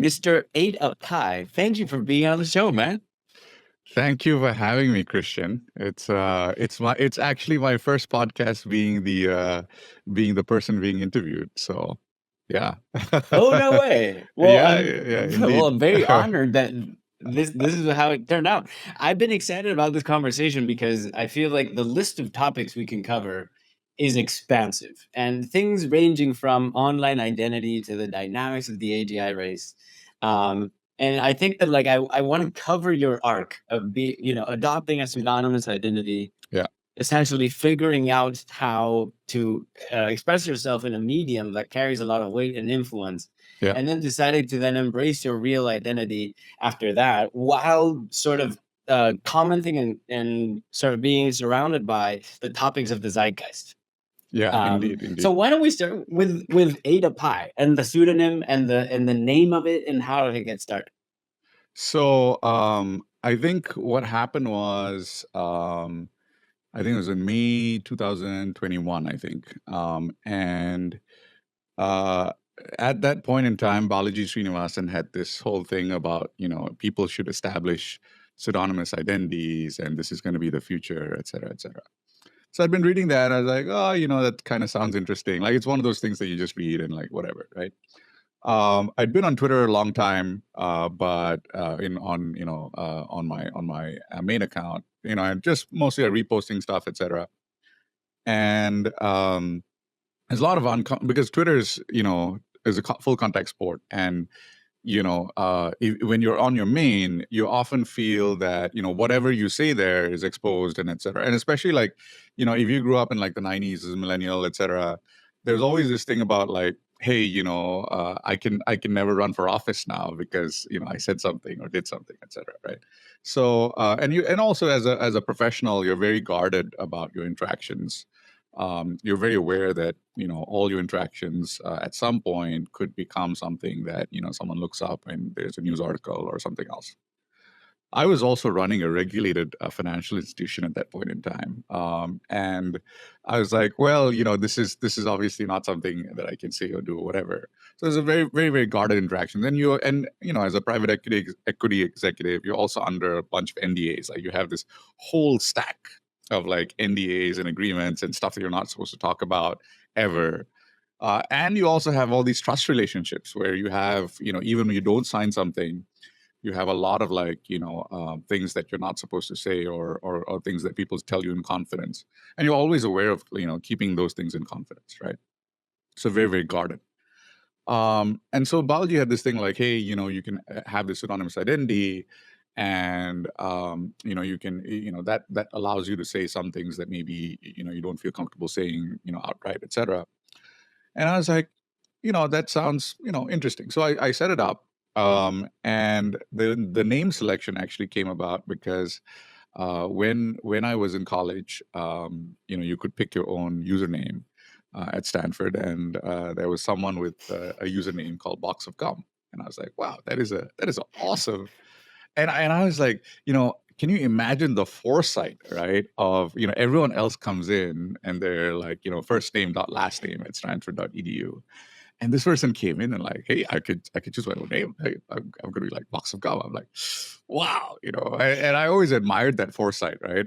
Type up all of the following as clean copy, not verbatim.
Mr. Eight of Pi, thank you for being on the show, man. Thank you for having me, Christian. It's actually my first podcast being the person being interviewed. So yeah. Oh, no way. Well, Yeah, I'm yeah, well, indeed. I'm very honored that this is how it turned out. I've been excited about this conversation because I feel like the list of topics we can cover is expansive and things ranging from online identity to the dynamics of the AGI race. Um, and I think that I want to cover your arc of adopting a pseudonymous identity, Yeah, essentially figuring out how to express yourself in a medium that carries a lot of weight and influence, yeah, and then decided to then embrace your real identity after that, while sort of commenting and sort of being surrounded by the topics of the zeitgeist. yeah, indeed, So indeed. why don't we start with Ada Pi and the pseudonym and the name of it and how did it get started? So I think what happened was I think it was in May 2021, I think. And uh at that point in time, Balaji Srinivasan had this whole thing about, people should establish pseudonymous identities and this is going to be the future, et cetera, et cetera. So I'd been reading that. I was like, oh, that kind of sounds interesting. Like it's one of those things that you just read and like whatever, right? I'd been on Twitter a long time, but in on on my main account, and just mostly reposting stuff, etc. And there's a lot of because Twitter is a full contact sport, and when you're on your main, you often feel that whatever you say there is exposed and etc. And especially like if you grew up in like the 90s as a millennial, etc. There's always this thing about like, hey, I can never run for office now because I said something or did something, etc. Right? So and also as a professional, you're very guarded about your interactions. You're very aware that all your interactions at some point could become something that someone looks up and there's a news article or something else. I was also running a regulated financial institution at that point in time, and I was like, well, this is obviously not something that I can say or do or whatever. So it's a very, very, very guarded interaction. Then as a private equity executive, you're also under a bunch of NDAs. Like you have this whole stack of like NDAs and agreements and stuff that you're not supposed to talk about ever. And you also have all these trust relationships where you have, even when you don't sign something, you have a lot of like things that you're not supposed to say or things that people tell you in confidence, and you're always aware of keeping those things in confidence, right? So very, very guarded. And so Balaji had this thing like, hey, you can have this anonymous identity, and you can that allows you to say some things that maybe you don't feel comfortable saying outright, etc. And I was like, that sounds, interesting. So I set it up. And the name selection actually came about because when I was in college, you could pick your own username at Stanford, and there was someone with a username called Box of Gum, and I was like, wow, that is awesome. And I was like, can you imagine the foresight, right? Of everyone else comes in and they're like, first name dot last name at Stanford.edu, and this person came in and like, hey, I could choose my own name. Hey, I'm gonna be like Box of Gum. I'm like, wow, and I always admired that foresight, right?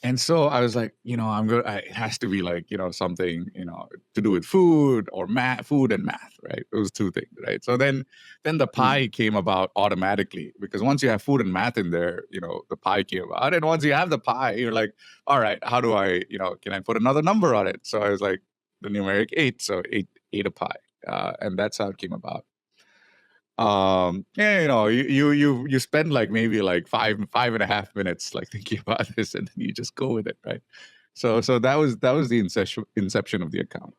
And so I was like, it has to be like, something, to do with food or math, food and math, right? Those two things, right? So then the Mhm. pie came about automatically because once you have food and math in there, the pie came about. And once you have the pie, you're like, all right, how do I, can I put another number on it? So I was like, the numeric 8, so eight a pie. And that's how it came about. Yeah, you spend like maybe like 5.5 minutes like thinking about this, and then you just go with it, right? So that was the inception of the account.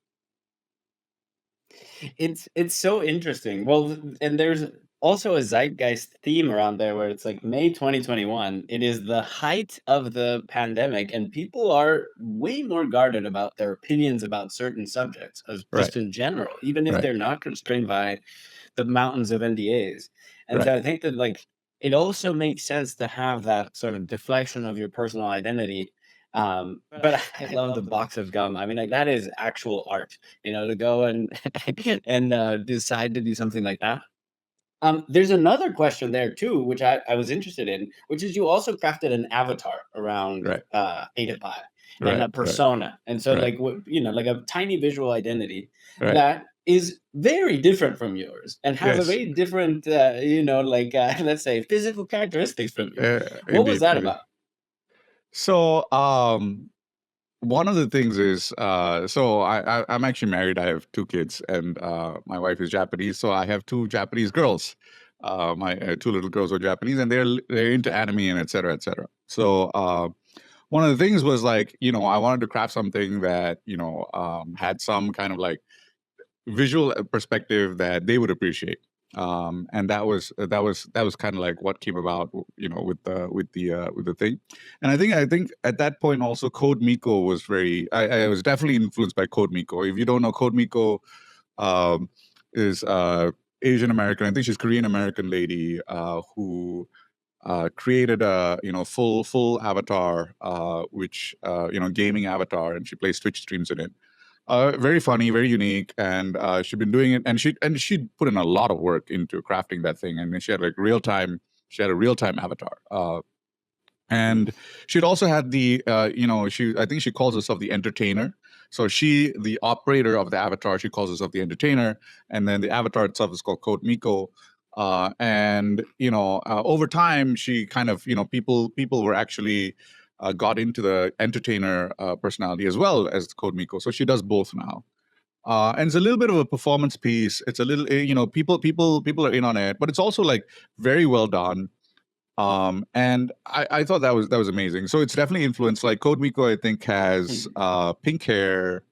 It's so interesting. Well, and there's also a zeitgeist theme around there where it's like May 2021. It is the height of the pandemic, and people are way more guarded about their opinions about certain subjects, as Right, just in general, even if right, they're not constrained by the mountains of NDAs. And so right. I think that it also makes sense to have that sort of deflection of your personal identity. But I love the box of gum. I mean, like that is actual art, to go and and decide to do something like that. There's another question there too, which I was interested in, which is you also crafted an avatar around Right, Adafy and right, a right, persona, and so right, like what like a tiny visual identity right. that is very different from yours and has a Yes, very different let's say physical characteristics from yours. What was indeed, that indeed. about? So, one of the things is, so I'm actually married. I have two kids, and my wife is Japanese, so I have two Japanese girls. My two little girls are Japanese, and they're into anime and et cetera, et cetera. So, one of the things was like, I wanted to craft something that had some kind of like visual perspective that they would appreciate. And that was kind of like what came about, with the thing. And I think at that point also Code Miko was I was definitely influenced by Code Miko. If you don't know, Code Miko um, is Asian American. I think she's Korean American lady who created a full avatar, which gaming avatar, and she plays Twitch streams in it. Very funny, very unique, and she'd been doing it, and she put in a lot of work into crafting that thing, and then she had like real time. She had a real time avatar, and she'd also had I think she calls herself the entertainer. So the operator of the avatar, she calls herself the entertainer, and then the avatar itself is called Code Miko. And over time, she kind of people were actually got into the entertainer personality as well as Code Miko. So she does both now. And it's a little bit of a performance piece. It's a little, people are in on it, but it's also like very well done. And I thought that was amazing. So it's definitely influenced. Like Code Miko, I think has pink hair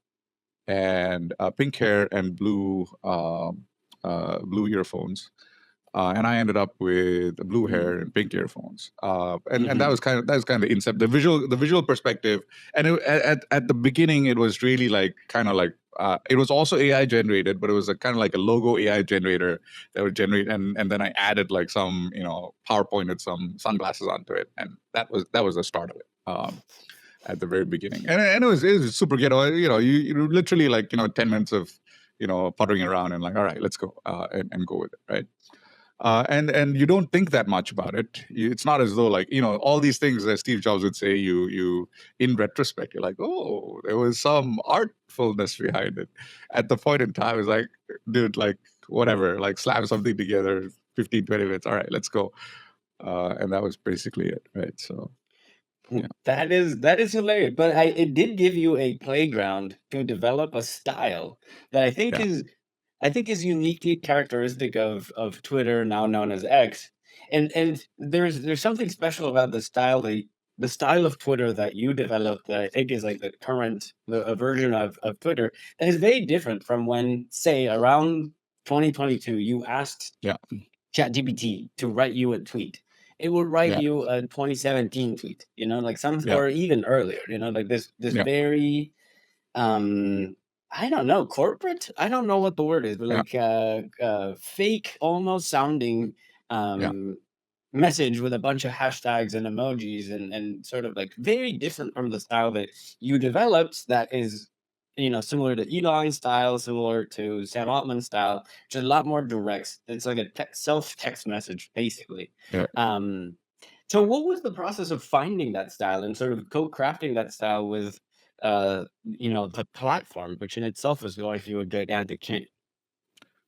and blue earphones. And I ended up with blue hair and pink earphones. And that was kind of the visual perspective. And at the beginning, it was really like kind of like it was also AI generated, but it was a kind of like a logo AI generator that would generate, and then I added like some PowerPointed some sunglasses onto it, and that was the start of it. At the very beginning, and it was super ghetto. You literally like 10 minutes of puttering around and like, all right, let's go and go with it, right? And you don't think that much about it. It's not as though like all these things that Steve Jobs would say. You in retrospect, you're like, oh, there was some artfulness behind it. At the point in time, it's like, dude, like whatever, like slam something together, 15, 20 minutes. All right, let's go. And that was basically it, right? So yeah, That is hilarious, but it did give you a playground to develop a style that yeah, I think is uniquely characteristic of Twitter, now known as X. And there's something special about the style of Twitter that you developed that I think is like the current a version of Twitter that is very different from when, say, around 2022, you asked yeah, ChatGPT to write you a tweet. It will write yeah, you a 2017 tweet, like some yeah, or even earlier, like this yeah, very I don't know, corporate? I don't know what the word is, but yeah, like fake almost sounding yeah, um message with a bunch of hashtags and emojis and sort of like very different from the style that you developed that is similar to Elon's style, similar to Sam Altman's style, which is a lot more direct. It's like a self-text message basically. yeah. um so what was the process of finding that style and sort of co-crafting that style with the platform, which in itself is going through a gigantic change?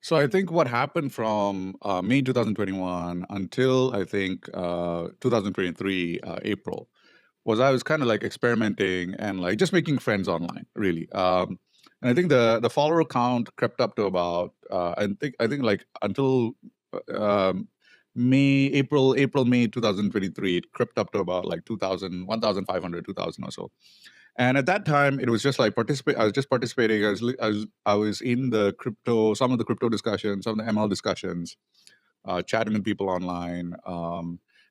So I think what happened from May 2021 until I think 2023 April was I was kind of like experimenting and like just making friends online, really. And I think the follower count crept up to about I think like until May 2023, it crept up to about like 2,000, 1,500, 2,000 or so. And at that time, it was just like participate. I was just participating. I was in some of the crypto discussions, some of the ML discussions, chatting with people online,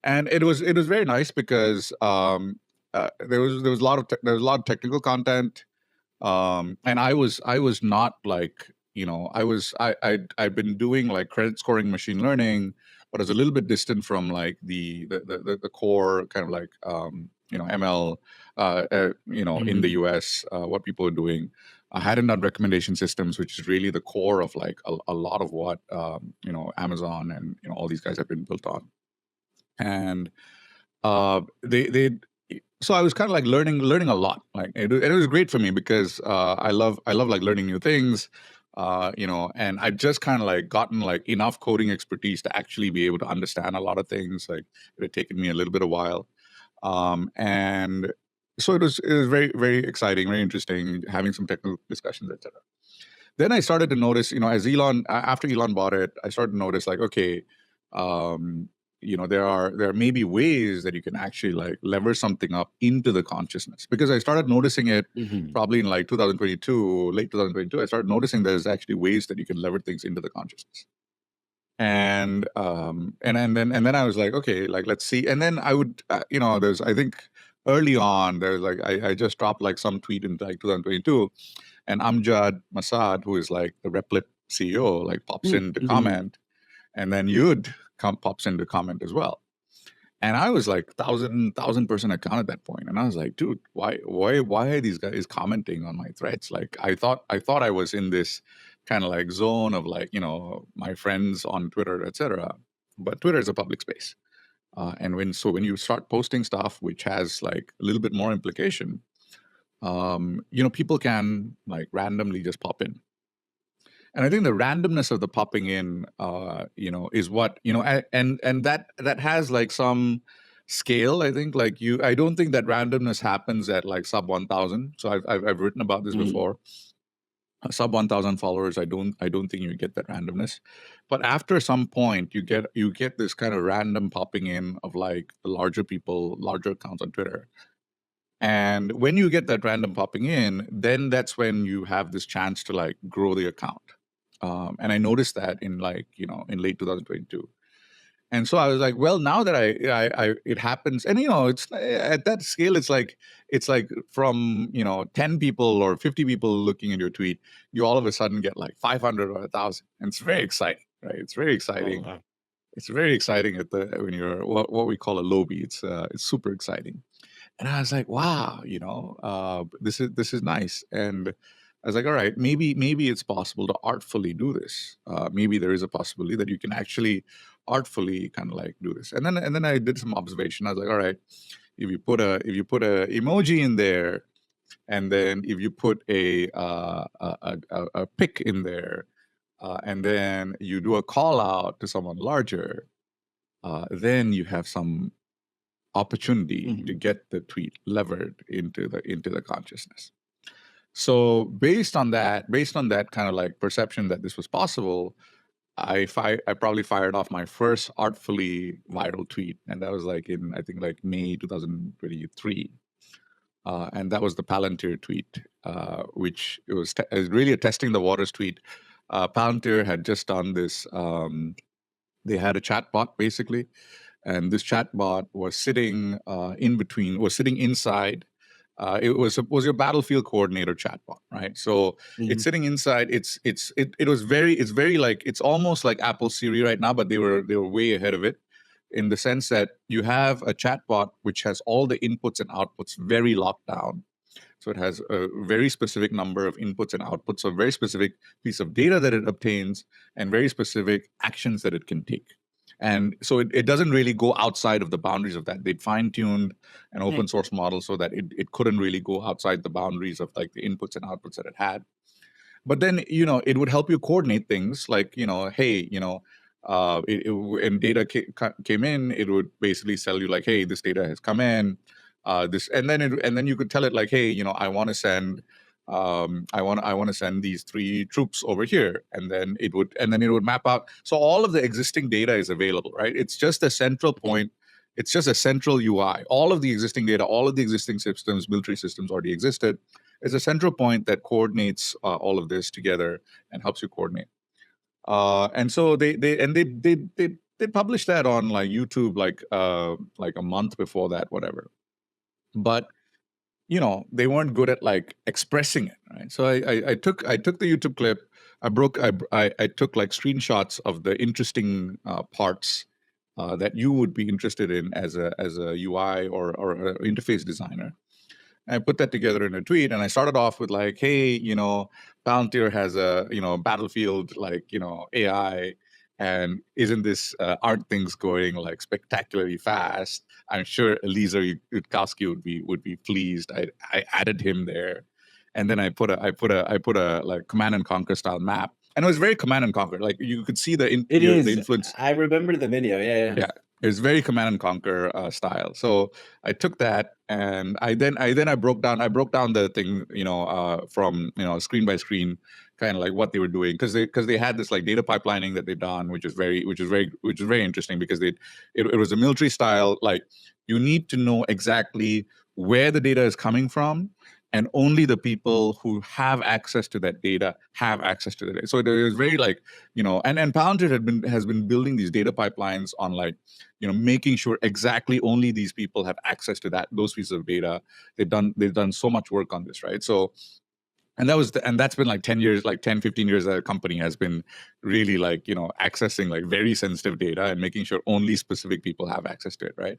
and it was very nice because there was a lot of there was a lot of technical content, and I was not like I'd been doing like credit scoring machine learning, but I was a little bit distant from like the core kind of like ML in the Mhm. US, what people are doing. I hadn't done recommendation systems, which is really the core of like a lot of what Amazon and all these guys have been built on. And they so I was kind of like learning a lot. Like it was great for me because I love like learning new things. And I've just kind of like gotten like enough coding expertise to actually be able to understand a lot of things. Like it had taken me a little bit of while, and so it was very, very exciting, very interesting, having some technical discussions, etc. Then I started to notice, as after Elon bought it, I started to notice like, okay, um, there are maybe ways that you can actually like lever something up into the consciousness, because I started noticing it Mhm. probably in like 2022, late 2022. I started noticing there's actually ways that you can lever things into the consciousness. And then I was like, okay, like let's see. And then I would, there's, I think early on there's like I just dropped like some tweet in like 2022, and Amjad Masad, who is like the Replit CEO, like pops in to Mhm. comment, and then Yud pops in to comment as well. And I was like thousand% account at that point, and I was like, dude, why are these guys commenting on my threads? Like I thought I was in this kind of like zone of like my friends on Twitter, etc. But Twitter is a public space, and when you start posting stuff which has like a little bit more implication, people can like randomly just pop in. And I think the randomness of the popping in, is what and that has like some scale. I think like I don't think that randomness happens at like sub 1,000. So I've written about this Mhm. before. Sub 1,000 followers, I don't think you get that randomness. But after some point, you get this kind of random popping in of like the larger people, larger accounts on Twitter. And when you get that random popping in, then that's when you have this chance to like grow the account. And I noticed that in like, in late 2022. And so I was like, well, now that it happens, and it's at that scale, it's like from 10 people or 50 people looking at your tweet, you all of a sudden get like 500 or 1,000, and it's very exciting, right? It's very Oh, exciting. wow. It's very exciting when you're what we call a lobby. It's super exciting. And I was like, wow, this is nice. And I was like, all right, maybe it's possible to artfully do this. Maybe there is a possibility that you can actually artfully kind of like do this. And then I did some observation. I was like, all right, if you put a emoji in there, and then if you put a pic in there, and then you do a call out to someone larger, then you have some opportunity to Mhm. get the tweet levered into the consciousness. So based on that kind of like perception that this was possible, I probably fired off my first artfully viral tweet, and that was like in, I think, like May 2023, and that was the Palantir tweet, which it was really a testing the waters tweet. Palantir had just done this. They had a chatbot basically, and this chatbot was sitting was sitting inside. It was your battlefield coordinator chatbot, right? So it's Mhm. sitting inside. It's very like, it's almost like Apple Siri right now, but they were way ahead of it, in the sense that you have a chatbot which has all the inputs and outputs very locked down. So it has a very specific number of inputs and outputs, so a very specific piece of data that it obtains, and very specific actions that it can take. And so it doesn't really go outside of the boundaries of that. They'd fine-tuned an open Nice. source model so that it couldn't really go outside the boundaries of like the inputs and outputs that it had. But then, it would help you coordinate things like, hey, and data came in, it would basically tell you like, hey, this data has come in, this, and then you could tell it like, hey, I want to send, I want to send these 3 troops over here, and then it would map out. So all of the existing data is available, right? It's just a central Mhm. point. It's just a central UI. All of the existing data, all of the existing systems, military systems already existed. It's a central point that coordinates all of this together and helps you coordinate. And so they published that on like YouTube like a month before that, whatever. But they weren't good at like expressing it, right? So I took the YouTube clip. I took like screenshots of the interesting parts that you would be interested in as a UI or an interface designer. I put that together in a tweet, and I started off with like, hey, Palantir has a Battlefield like AI, and isn't this aren't things going like spectacularly fast? I'm sure Eliezer Yudkowsky would be pleased. I added him there, and then I put a like command and conquer style map, and it was very command and conquer. Like you could see the influence. I remember the video. Yeah. It was very command and conquer style. So I took that, and I broke down the thing, from screen by screen, kind of like what they were doing, because they had this like data pipelining that they done, which is very interesting, because it was a military style. Like, you need to know exactly where the data is coming from, and only the people who have access to that data have access to the data. So it was very like, and Palantir has been building these data pipelines on like, making sure exactly only these people have access to those pieces of data. They've done so much work on this, right? So, and that's been like 10 years, like 10, 15 years that a company has been really like, accessing like very sensitive data and making sure only specific people have access to it, right?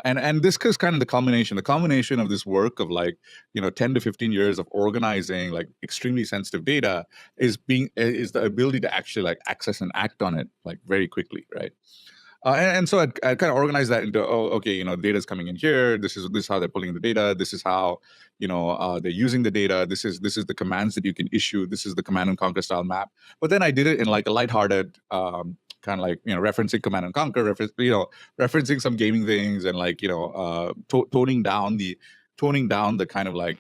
And this is kind of the culmination of this work of like 10 to 15 years of organizing like extremely sensitive data is the ability to actually like access and act on it like very quickly, right? And so I kind of organized that into, okay, data is coming in here. This is how they're pulling the data. This is how they're using the data. This is the commands that you can issue. This is the command and conquer style map. But then I did it in like a lighthearted, kind of like referencing command and conquer, referencing some gaming things, and like toning down the kind of like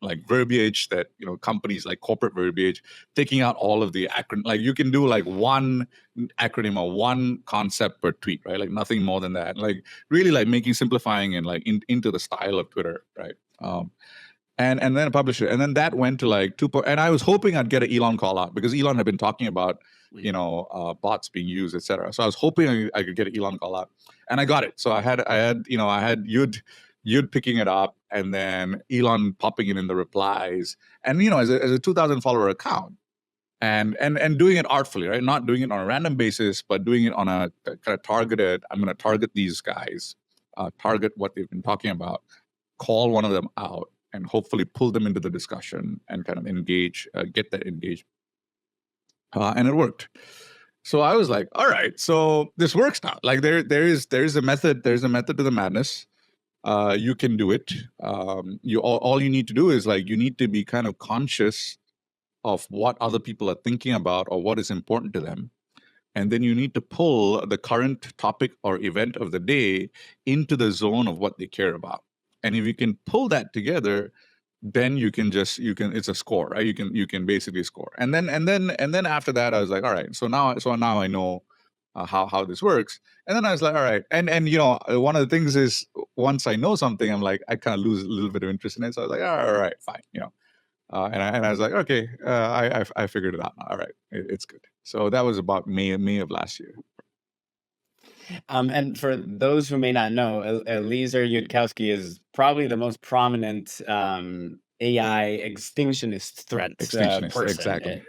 like verbiage that companies like corporate verbiage, taking out all of the acronym. Like, you can do like one acronym or one concept per tweet, right? Like nothing more than that. Like really like simplifying and like into the style of Twitter, right? And then I published it, and then that went to like and I was hoping I'd get an Elon call out, because Elon had been talking about bots being used, etc. So I was hoping I could get an Elon call out, and I got it. So I had you'd picking it up, and then Elon popping it in the replies, and as a 2,000 follower account, and doing it artfully, right? Not doing it on a random basis, but doing it on a kind of targeted. I'm going to target these guys, target what they've been talking about, call one of them out, and hopefully pull them into the discussion and kind of engage, get that engagement. And it worked. So I was like, all right, so this works now. Like there is a method. There's a method to the madness. You can do it. All you need to do is like, you need to be kind of conscious of what other people are thinking about or what is important to them. And then you need to pull the current topic or event of the day into the zone of what they care about. And if you can pull that together, then it's a score, right? You can basically score. And then after that, I was like, all right, so now I know how this works. And then I was like, all right. And one of the things is, once I know something, I'm like, I kind of lose a little bit of interest in it. So I was like, all right, fine. And I was like, okay, I figured it out now. All right, it's good. So that was about May of last year. And for those who may not know, Eliezer Yudkowsky is probably the most prominent AI extinctionist threat person. Exactly.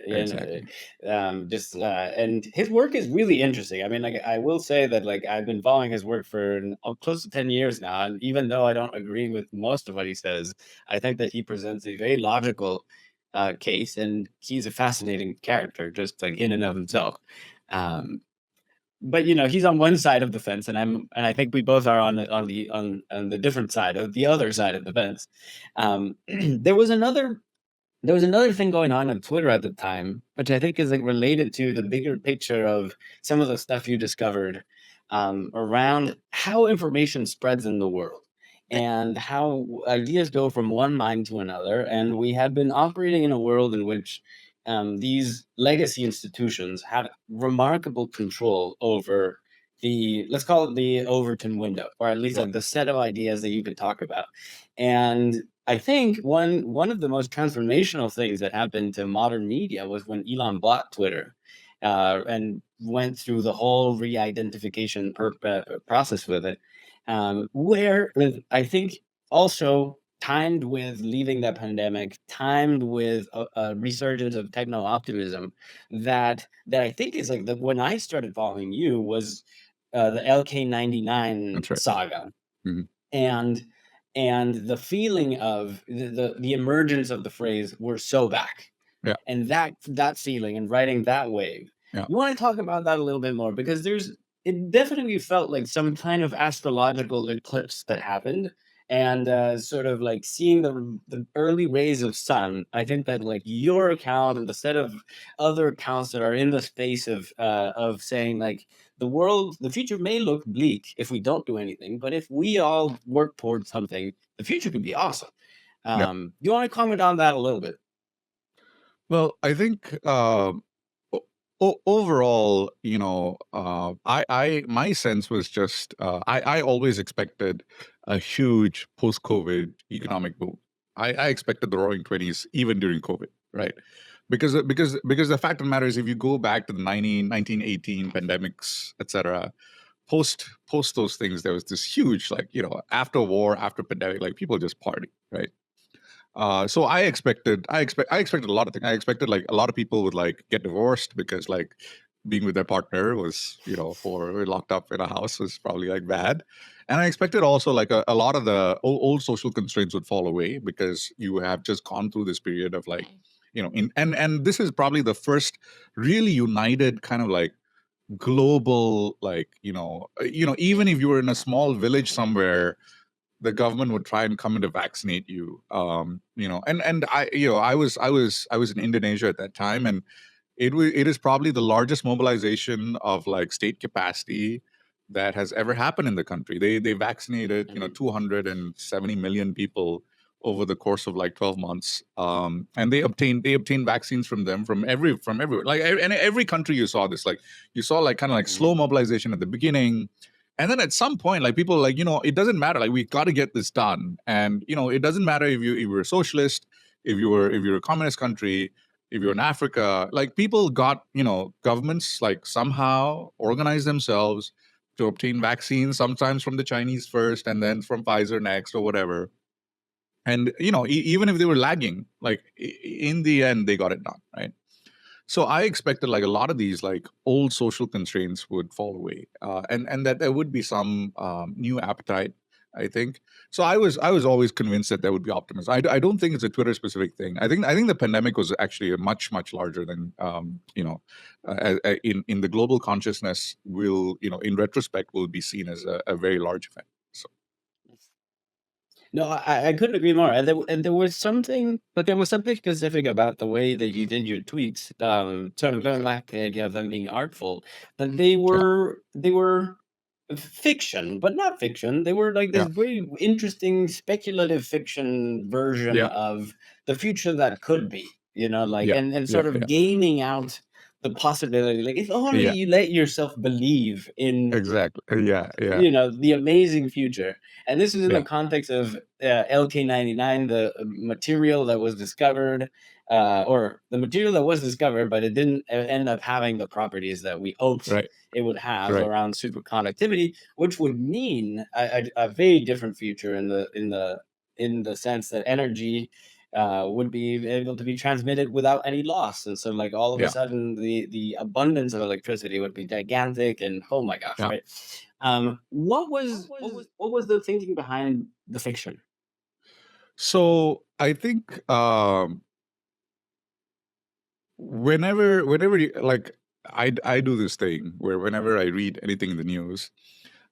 And his work is really interesting. I mean, like, I will say that like I've been following his work for close to 10 years now, and even though I don't agree with most of what he says, I think that he presents a very logical case, and he's a fascinating character, just like in and of himself. But he's on one side of the fence, and I think we both are on the different side of the other side of the fence. There was another thing going on Twitter at the time, which I think is like related to the bigger picture of some of the stuff you discovered around how information spreads in the world and how ideas go from one mind to another. And we have been operating in a world in which these legacy institutions have remarkable control over let's call it the Overton window, or at least like the set of ideas that you could talk about. And I think one of the most transformational things that happened to modern media was when Elon bought Twitter, and went through the whole re-identification process with it, where I think also timed with leaving the pandemic, timed with a resurgence of techno-optimism, that I think is like when I started following you was the LK99 That's right. saga. Mm-hmm. And and the feeling of the emergence of the phrase "we're so back," Yeah. and that feeling and riding that wave. Yeah. You want to talk about that a little bit more because it definitely felt like some kind of astrological eclipse that happened, and sort of like seeing the early rays of sun. I think that like your account and the set of other accounts that are in the space of saying like the future may look bleak if we don't do anything, but if we all work towards something, the future could be awesome. Yeah. You want to comment on that a little bit? Well, I think overall, my sense was just I always expected a huge post-COVID economic boom. I expected the Roaring Twenties even during COVID, right? Because the fact of the matter is, if you go back to the 1918 pandemics, etc., post those things, there was this huge, like, after war, after pandemic, like people just party, right? So I expected a lot of things. I expected like a lot of people would like get divorced because like being with their partner was, for locked up in a house was probably like bad. And I expected also like a lot of the old social constraints would fall away because you have just gone through this period of like, and this is probably the first really united kind of like global, like, even if you were in a small village somewhere, the government would try and come in to vaccinate you. And I was in Indonesia at that time, and it is probably the largest mobilization of like state capacity that has ever happened in the country. They vaccinated 270 million people over the course of like 12 months, and they obtained vaccines from them from everywhere, like and every country. You saw this, like you saw like kind of like slow mobilization at the beginning, and then at some point, like people like, it doesn't matter, like we got to get this done. And it doesn't matter if you were a socialist, if you're a communist country, if you're in Africa, like people got, governments like somehow organized themselves to obtain vaccines, sometimes from the Chinese first and then from Pfizer next or whatever. And even if they were lagging, like in the end they got it done, right? So I expected like a lot of these like old social constraints would fall away, and that there would be some new appetite, I think. So I was always convinced that there would be optimism. I don't think it's a Twitter specific thing. I think the pandemic was actually a much larger than, in the global consciousness will, in retrospect, will be seen as a very large event. So No, I couldn't agree more. And there was something, but there was something specific about the way that you did your tweets. Sort of going back to the idea of them being artful, that yeah, they were fiction, but not fiction. They were like this yeah, very interesting speculative fiction version yeah, of the future that could be. Like yeah, and yeah, sort of yeah, gaming out the possibility. Like if only yeah, you let yourself believe in exactly, yeah, yeah, the amazing future. And this is in the yeah, context of LK99, the material that was discovered, or the material that was discovered, but it didn't end up having the properties that we hoped right, it would have right, around superconductivity, which would mean a very different future in the sense that energy would be able to be transmitted without any loss. And so like all of a yeah, sudden the abundance of electricity would be gigantic, and oh my gosh, yeah. right? What was the thinking behind the fiction? So I think whenever like I do this thing where whenever I read anything in the news,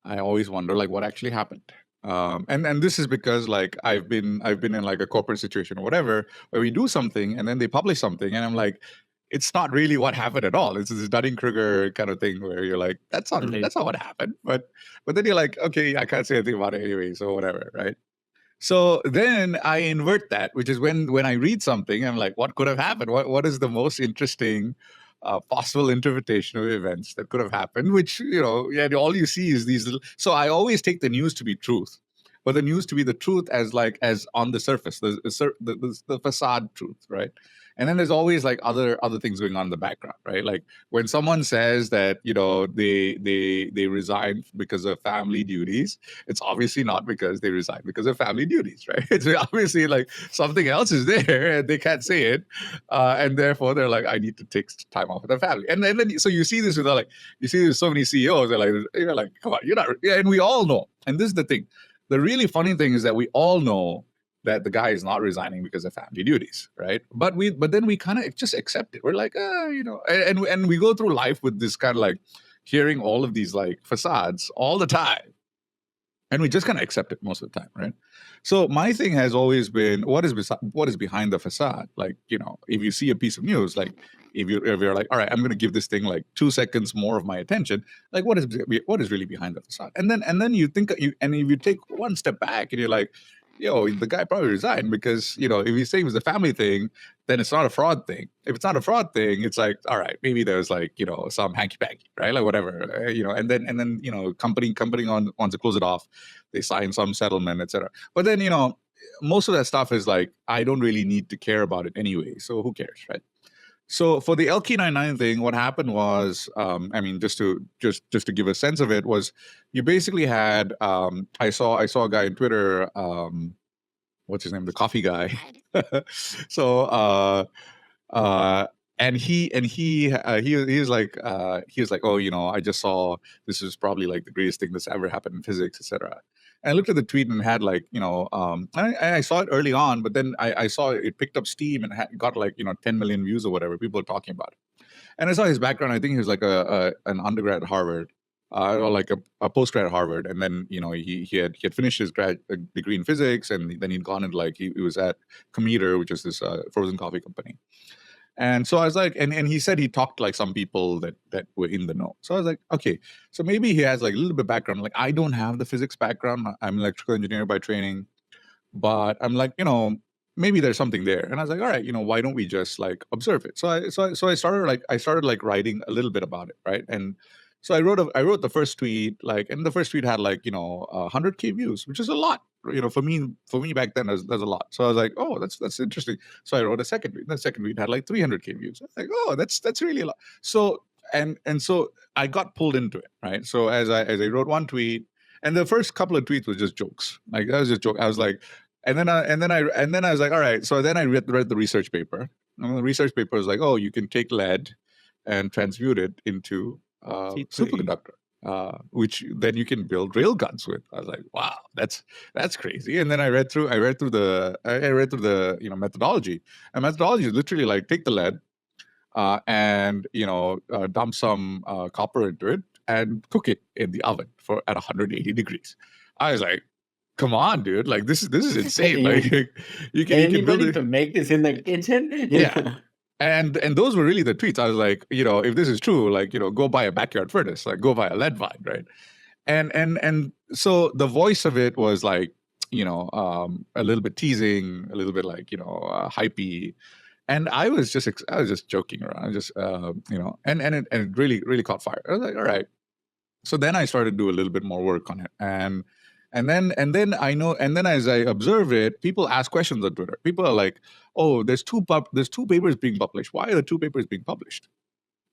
I always wonder like what actually happened. And this is because like I've been in like a corporate situation or whatever where we do something and then they publish something and I'm like, it's not really what happened at all. It's this Dunning-Kruger kind of thing where you're like, Mhm. that's not what happened. But then you're like, okay, I can't say anything about it anyway, so whatever, right? So then I invert that, which is when I read something, I'm like, what could have happened? What is the most interesting possible interpretation of events that could have happened? Which yeah, all you see is these little. So I always take the news to be truth, but the news to be the truth as on the surface, the facade truth, right? And then there's always like other things going on in the background, right? Like when someone says that they resign because of family duties, it's obviously not because they resign because of family duties, right? It's obviously like something else is there and they can't say it, and therefore they're like, I need to take time off with the family. And then so you see this with like you see this with so many CEOs. They're like, you're like, come on, you're not. Yeah, and we all know. And this is the thing. The really funny thing is that we all know that the guy is not resigning because of family duties, right? But then we kind of just accept it. We're like, and we go through life with this kind of like hearing all of these like facades all the time, and we just kind of accept it most of the time, right? So my thing has always been, what is behind the facade? Like, if you see a piece of news, like if you're like, all right, I'm going to give this thing like 2 seconds more of my attention, like what is really behind the facade? And then you think and if you take one step back and you're like, the guy probably resigned because if he's saying it was a family thing, then it's not a fraud thing. If it's not a fraud thing, it's like, all right, maybe there's like some hanky panky, right? Like whatever, and then company wants to close it off, they sign some settlement, etc. But then most of that stuff is like, I don't really need to care about it anyway, so who cares, right? So for the LK99 thing, what happened was, just to give a sense of it, was you basically had, I saw a guy on Twitter, what's his name, the coffee guy. So and he was like, oh, I just saw this is probably like the greatest thing that's ever happened in physics, etc. And I looked at the tweet and had like, I saw it early on, but then I saw it picked up steam and got like 10 million views or whatever. People are talking about it. And I saw his background. I think he was like an undergrad at Harvard, or like a postgrad at Harvard, and then he had finished his degree in physics, and then he'd gone into like he was at Commuter, which is this frozen coffee company. And so I was like, and he said he talked to like some people that were in the know. So I was like, okay, so maybe he has like a little bit of background. Like I don't have the physics background. I'm an electrical engineer by training, but I'm like, maybe there's something there. And I was like, all right, why don't we just like observe it? So I started like writing a little bit about it, right? And so I wrote the first tweet, like, and the first tweet had like 100K views, which is a lot. For me back then, that's a lot. So I was like, oh, that's interesting. So I wrote a second tweet. The second tweet had like 300K views. I was like, oh, that's really a lot. So and so I got pulled into it, right? So as I wrote one tweet, and the first couple of tweets was just jokes. Like that was just joke. I was like, and then I was like, all right. So then I read the research paper. And the research paper was like, oh, you can take lead and transmute it into superconductor, which then you can build rail guns with. I was like, wow, that's crazy. And then I read through the methodology. And methodology is literally like take the lead and dump some copper into it and cook it in the oven at 180 degrees. I was like, come on, dude! Like this is insane. Like you can build it to make this in the kitchen. Yeah. And those were really the tweets. I was like, if this is true, like, go buy a backyard furnace, like go buy a lead vine, right? And so the voice of it was like, a little bit teasing, a little bit like, hypey. And I was just joking around, just and it really caught fire. I was like, all right. So then I started to do a little bit more work on it, and then I know, and then as I observe it, people ask questions on Twitter. People are like, "Oh, there's two papers being published. Why are the two papers being published?"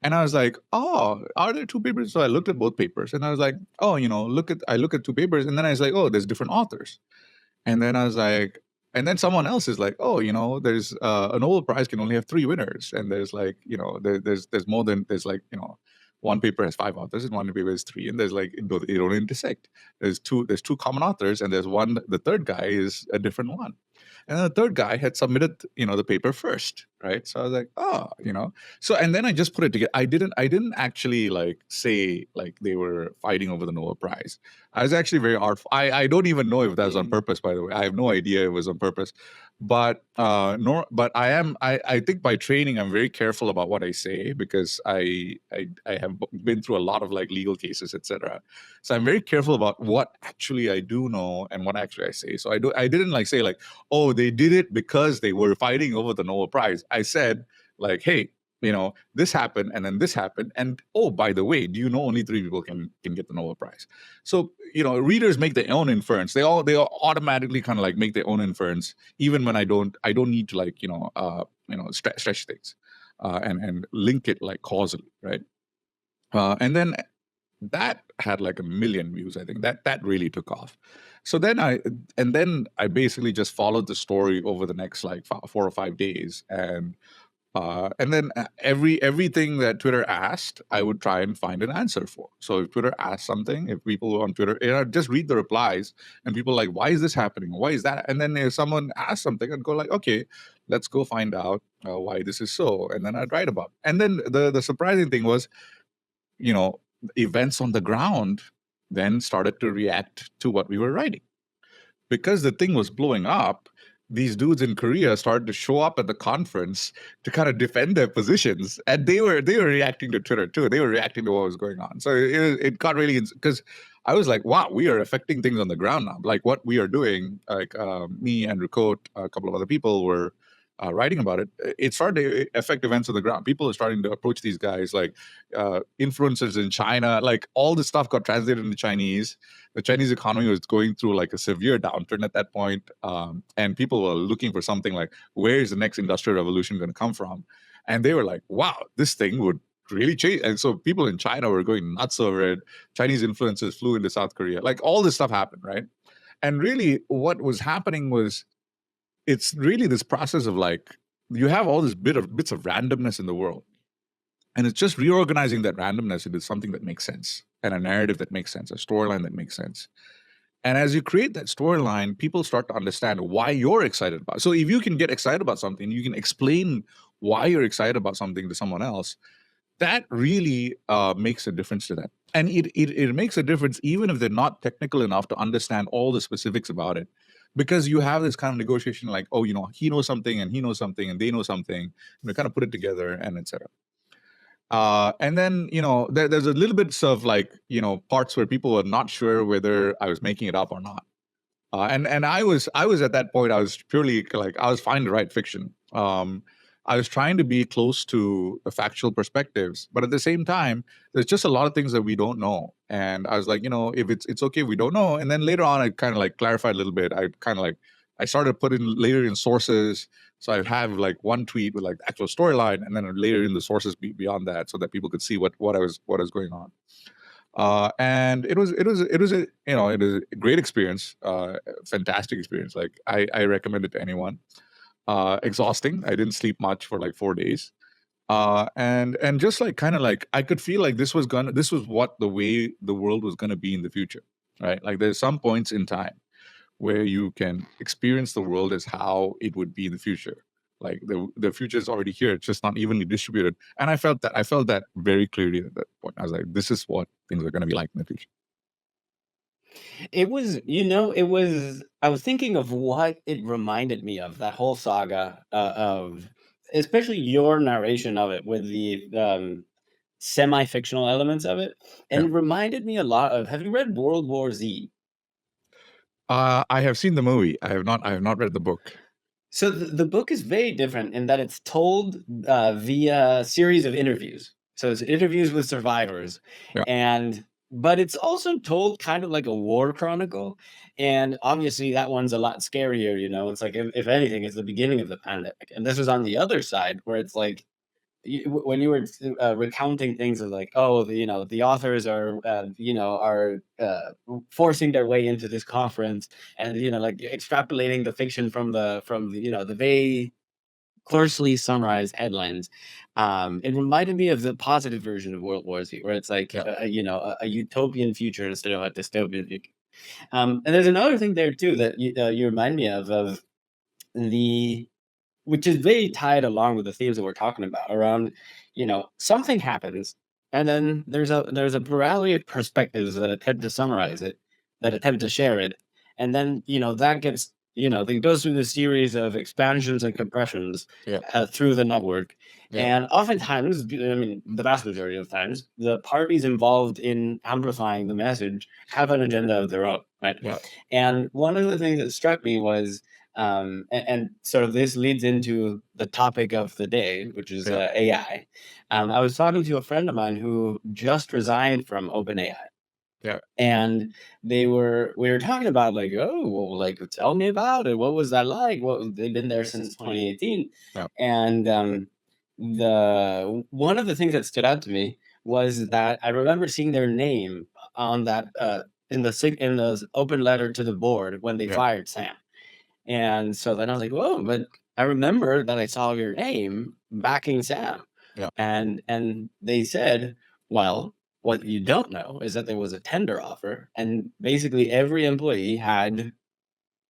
And I was like, "Oh, are there two papers?" So I looked at both papers, and I was like, "Oh, I look at two papers, and then I was like, oh, there's different authors." And then I was like, and then someone else is like, "Oh, there's a Nobel Prize can only have 3 winners, and there's like, there's more than there's like, one paper has 5 authors and one paper has 3, and there's like they don't intersect. There's two common authors, and there's one. The third guy is a different one, and then the third guy had submitted the paper first, right? So I was like, oh, So and then I just put it together. I didn't actually like say like they were fighting over the Nobel Prize. I was actually very artful. I don't even know if that was on purpose. By the way, I have no idea it was on purpose. But but I think by training I'm very careful about what I say, because I have been through a lot of like legal cases, etc. So I'm very careful about what actually I do know and what actually I say. So I didn't like say like, oh, they did it because they were fighting over the Nobel Prize. I said like, hey, this happened and then this happened, and oh, by the way, do you know only 3 people can get the Nobel Prize? So readers make their own inference. They all automatically kind of like make their own inference, even when I don't need to like stretch things and link it like causally, right? And then that had like 1 million views. I think that really took off. So then I basically just followed the story over the next like 4 or 5 days, and And then everything that Twitter asked, I would try and find an answer for. So if Twitter asked something, if people on Twitter, I'd just read the replies, and people like, why is this happening? Why is that? And then if someone asked something, I'd go like, okay, let's go find out why this is so, and then I'd write about it. And then the surprising thing was, you know, events on the ground then started to react to what we were writing. Because the thing was blowing up, these dudes in Korea started to show up at the conference to kind of defend their positions, and they were reacting to Twitter too. They were reacting to what was going on. So it got really, because I was like, wow, we are affecting things on the ground now. Like what we are doing, like me and Rukot, a couple of other people were writing about it. It started to affect events on the ground. People are starting to approach these guys, like influencers in China. Like all this stuff got translated into Chinese. The Chinese economy was going through like a severe downturn at that point, and people were looking for something like, where is the next industrial revolution going to come from? And they were like, wow, this thing would really change. And so people in China were going nuts over it. Chinese influencers flew into South Korea. Like all this stuff happened, right? And really what was happening was, it's really this process of like, you have all this bits of randomness in the world, and it's just reorganizing that randomness into something that makes sense, and a narrative that makes sense, a storyline that makes sense. And as you create that storyline, people start to understand why you're excited about it. So if you can get excited about something, you can explain why you're excited about something to someone else, that really makes a difference to that. And it makes a difference even if they're not technical enough to understand all the specifics about it, because you have this kind of negotiation like, oh, you know, he knows something and he knows something and they know something, and we kind of put it together, and etc. And then, you know, there's a little bit of like, you know, parts where people were not sure whether I was making it up or not. And I was at that point, I was purely like, I was fine to write fiction. I was trying to be close to the factual perspectives, but at the same time, there's just a lot of things that we don't know. And I was like, you know, if it's okay, we don't know. And then later on, I kind of like clarified a little bit. I kind of like, I started putting later in sources. So I have like one tweet with like the actual storyline, and then later in the sources beyond that, so that people could see what was going on. And it was a, you know, it is a great experience, fantastic experience. Like I recommend it to anyone. Exhausting. I didn't sleep much for like 4 days. And just like kind of like I could feel like this was what the way the world was gonna be in the future, right? Like there's some points in time where you can experience the world as how it would be in the future. Like the future is already here; it's just not evenly distributed. And I felt that very clearly at that point. I was like, this is what things are going to be like in the future. It was, I was thinking of what it reminded me of, that whole saga, of especially your narration of it with the semi-fictional elements of it. And Yeah. it reminded me a lot of, have you read World War Z? I have seen the movie. I have not. I have not read the book. So the book is very different in that it's told via series of interviews. So it's interviews with survivors, Yeah. and but it's also told kind of like a war chronicle. And obviously, that one's a lot scarier. It's like, if anything, it's the beginning of the pandemic, and this is on the other side where it's like, when you were recounting things of like, oh, the authors are forcing their way into this conference, and like extrapolating the fiction from the very closely summarized headlines. It reminded me of the positive version of World War Z, where it's like, Yeah. a utopian future instead of a dystopian future. And there's another thing there too that you remind me of the which is very tied along with the themes that we're talking about around, something happens, and then there's a plurality of perspectives that attempt to summarize it, that attempt to share it, and then that gets it goes through the series of expansions and compressions Yeah. through the network. Yeah. And oftentimes, I mean, the vast majority of times, the parties involved in amplifying the message have an agenda of their own, right? Yeah. And one of the things that struck me was, and sort of this leads into the topic of the day, which is Yeah. AI. I was talking to a friend of mine who just resigned from OpenAI, Yeah. and we were talking about like, oh, well, like, tell me about it. What was that like? They've been there since 2018, Yeah. and the one of the things that stood out to me was that I remember seeing their name on that in the open letter to the board when they Yeah. fired Sam. And so then I was like, whoa, but I remember that I saw your name backing Sam, Yeah. and they said, well, what you don't know is that there was a tender offer, and basically every employee had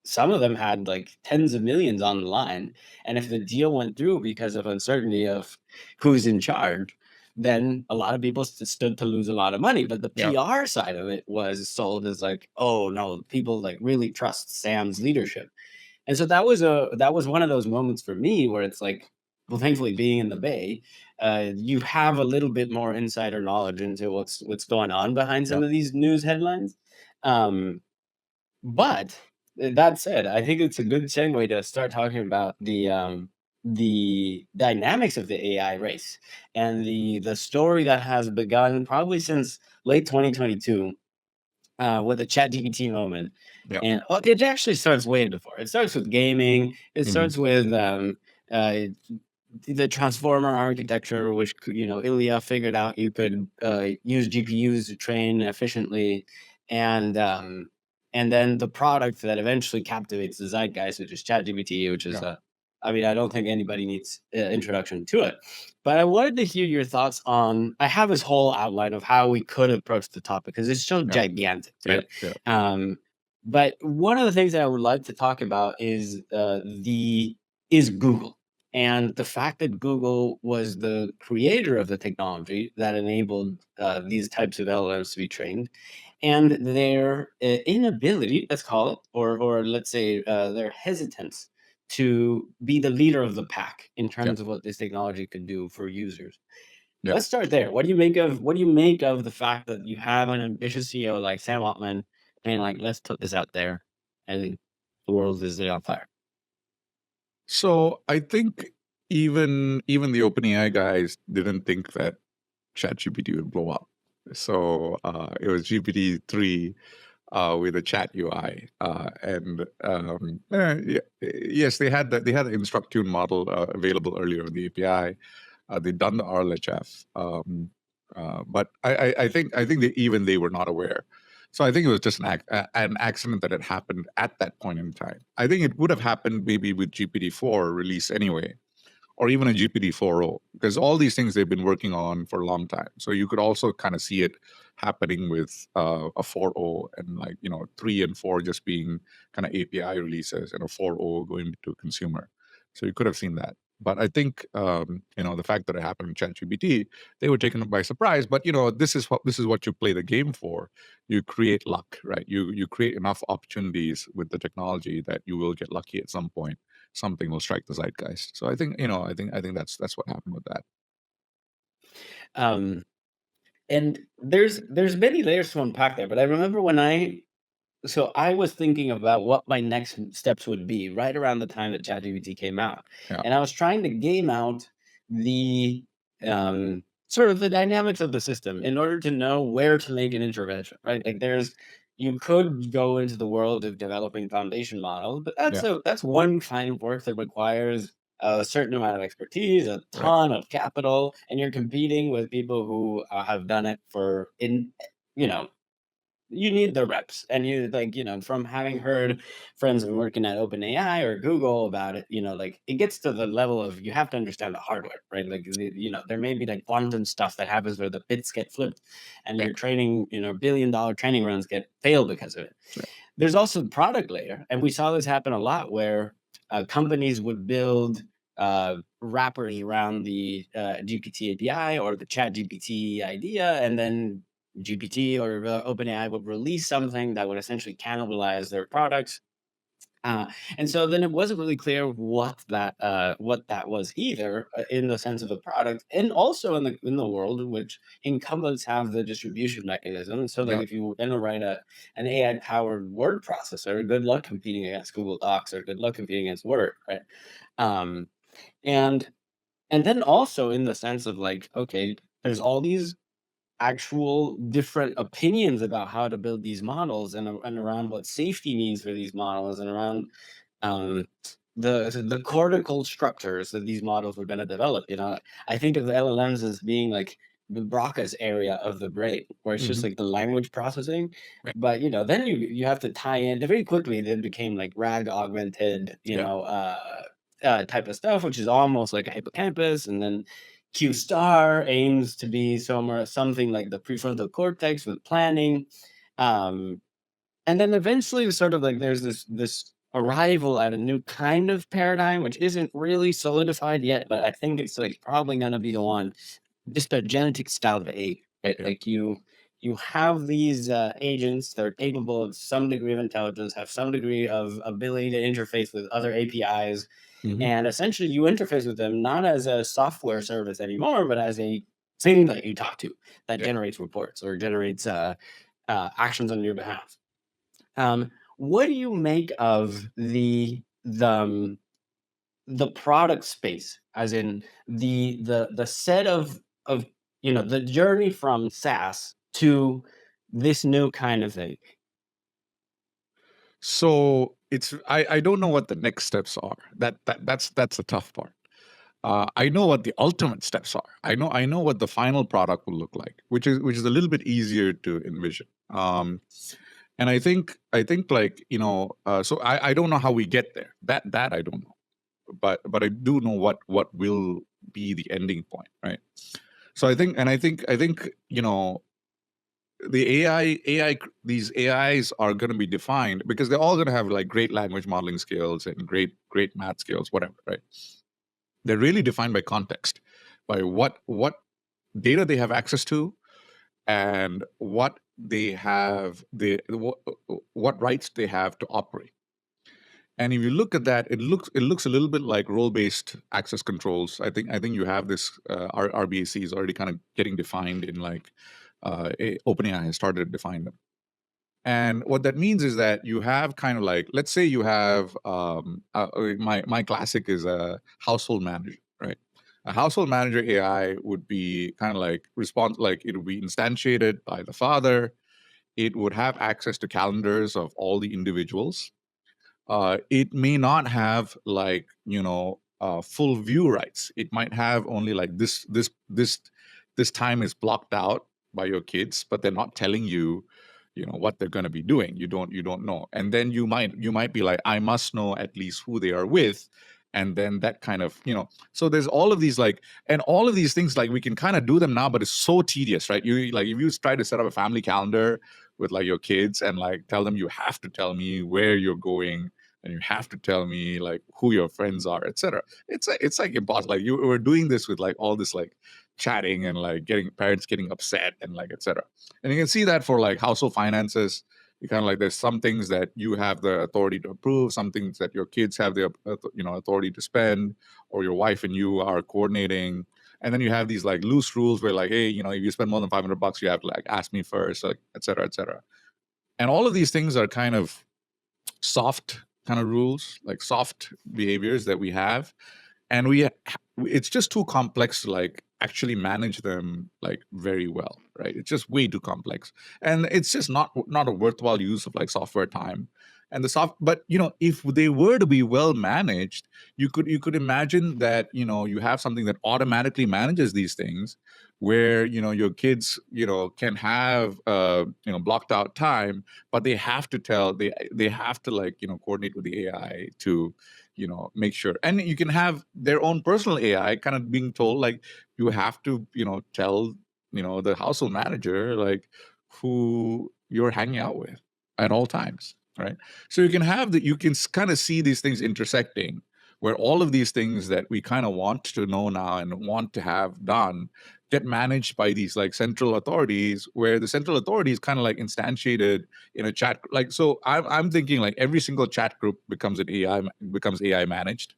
some of them had like tens of millions on the line. And if the deal went through because of uncertainty of who's in charge, then a lot of people stood to lose a lot of money. But the Yeah. PR side of it was sold as like, oh no, people like really trust Sam's leadership. And so that was one of those moments for me where it's like, well, thankfully being in the Bay, you have a little bit more insider knowledge into what's going on behind Yeah. some of these news headlines. Um, but that said, I think it's a good segue to start talking about the dynamics of the AI race and the story that has begun probably since late 2022 with the ChatGPT moment. Yeah. And well, it actually starts way before. It starts with gaming. It Mhm. starts with uh, the transformer architecture, which Ilya figured out you could use GPUs to train efficiently, and um, and then the product that eventually captivates the zeitgeist, which is ChatGPT, which is Yeah. I mean, I don't think anybody needs introduction to it, but I wanted to hear your thoughts on. I have this whole outline of how we could approach the topic because it's so Yeah. gigantic, Yeah. right? Yeah. Um, but one of the things that I would like to talk about is the is Google and the fact that Google was the creator of the technology that enabled these types of LLMs to be trained, and their inability, let's call it, or let's say their hesitance to be the leader of the pack in Yeah. terms of what this technology could do for users. Yeah. Let's start there. What do you make of the fact that you have an ambitious CEO like Sam Altman and like let's put this out there and the world is on fire? So I think even the OpenAI guys didn't think that ChatGPT would blow up. So it was GPT-3 with a chat UI, and yes, they had the Instruct Tune model available earlier on the API. They'd done the RLHF, but I think even they were not aware. So I think it was just an accident that had happened at that point in time. I think it would have happened maybe with GPT-4 release anyway, or even a GPT-4o, because all these things they've been working on for a long time. So you could also kind of see it happening with a 4o, and like 3 and 4 just being kind of API releases, and a 4o going to consumer. So you could have seen that. But I think the fact that it happened in ChatGPT, they were taken by surprise. But this is what you play the game for. You create luck, right? You create enough opportunities with the technology that you will get lucky at some point. Something will strike the zeitgeist. So I think that's what happened with that. Um, and there's many layers to unpack there, but I remember when I was thinking about what my next steps would be right around the time that ChatGPT came out, Yeah. and I was trying to game out the sort of the dynamics of the system in order to know where to make an intervention. Right, like you could go into the world of developing foundation models, but Yeah. that's one kind of work that requires a certain amount of expertise, a Right. ton of capital, and you're competing with people who have done it for in you know you need the reps and you like from having heard friends and working at OpenAI or Google about it, like it gets to the level of you have to understand the hardware, right? Like there may be like quantum stuff that happens where the bits get flipped and Yeah. your training, $1 billion training runs get failed because of it. Right. There's also the product layer, and we saw this happen a lot where companies would build wrappers around the GPT API or the Chat GPT idea, and then GPT or OpenAI would release something that would essentially cannibalize their products. Uh, and so then it wasn't really clear what that was either in the sense of the product, and also in the world in which incumbents have the distribution mechanism. And so, like, Yeah. if you then write an AI powered word processor, good luck competing against Google Docs or good luck competing against Word, right? Um, and and then also in the sense of like, okay, there's all these actual different opinions about how to build these models and around what safety means for these models and around um, the cortical structures that these models were going to develop. I think of the LLMs as being like the Broca's area of the brain, where it's just Hmm. like the language processing. Right. But then you have to tie in very quickly. Then became like RAG augmented, Yeah. type of stuff, which is almost like a hippocampus, and then Q star aims to be something like the prefrontal cortex with planning, and then eventually sort of like there's this arrival at a new kind of paradigm, which isn't really solidified yet, but I think it's like probably gonna be the one, just a genetic style of ape, right? Yeah. Like you have these agents that are capable of some degree of intelligence, have some degree of ability to interface with other APIs, Mhm. and essentially you interface with them not as a software service anymore, but as a thing that you talk to that Yeah. generates reports or generates actions on your behalf. What do you make of the product space, as in the set of the journey from SaaS to this new kind of thing? So I don't know what the next steps are. That's the tough part. I know what the ultimate steps are. I know what the final product will look like, which is a little bit easier to envision. And I think like so I don't know how we get there. That I don't know, but I do know what will be the ending point, right? So I think the these AIs are going to be defined because they're all going to have like great language modeling skills and great math skills, whatever, right? They're really defined by context, by what data they have access to, and what they have what rights they have to operate. And if you look at that, it looks a little bit like role-based access controls. I think you have this RBAC is already kind of getting defined in like OpenAI has started to define them. And what that means is that you have kind of like, let's say you have my classic is a household manager, right? A household manager AI would be kind of like like it would be instantiated by the father. It would have access to calendars of all the individuals. It may not have like full view rights. It might have only like this time is blocked out by your kids, but they're not telling you what they're going to be doing. You don't know, and then you might be like, I must know at least who they are with, and then that kind of so there's all of these like, and all of these things like we can kind of do them now, but it's so tedious, right? You like if you try to set up a family calendar with like your kids and like tell them you have to tell me where you're going and you have to tell me like who your friends are, etc. It's like impossible. Like you were doing this with like all this like chatting and like getting parents getting upset and like etc. And you can see that for like household finances. You kind of like there's some things that you have the authority to approve, some things that your kids have the authority to spend, or your wife and you are coordinating. And then you have these like loose rules where like, hey, if you spend more than $500, you have to like ask me first, like etc. etc. And all of these things are kind of soft kind of rules, like soft behaviors that we have, and it's just too complex to like actually manage them like very well, right? It's just way too complex, and it's just not a worthwhile use of like software time. And the soft but if they were to be well managed, you could imagine that you have something that automatically manages these things, where your kids can have blocked out time, but they have to like coordinate with the AI to make sure. And you can have their own personal AI kind of being told like, you have to tell the household manager like who you're hanging out with at all times, right? So you can have that, you can kind of see these things intersecting, where all of these things that we kind of want to know now and want to have done get managed by these like central authorities, where the central authority is kind of like instantiated in a chat. Like, so I'm thinking like every single chat group becomes AI managed.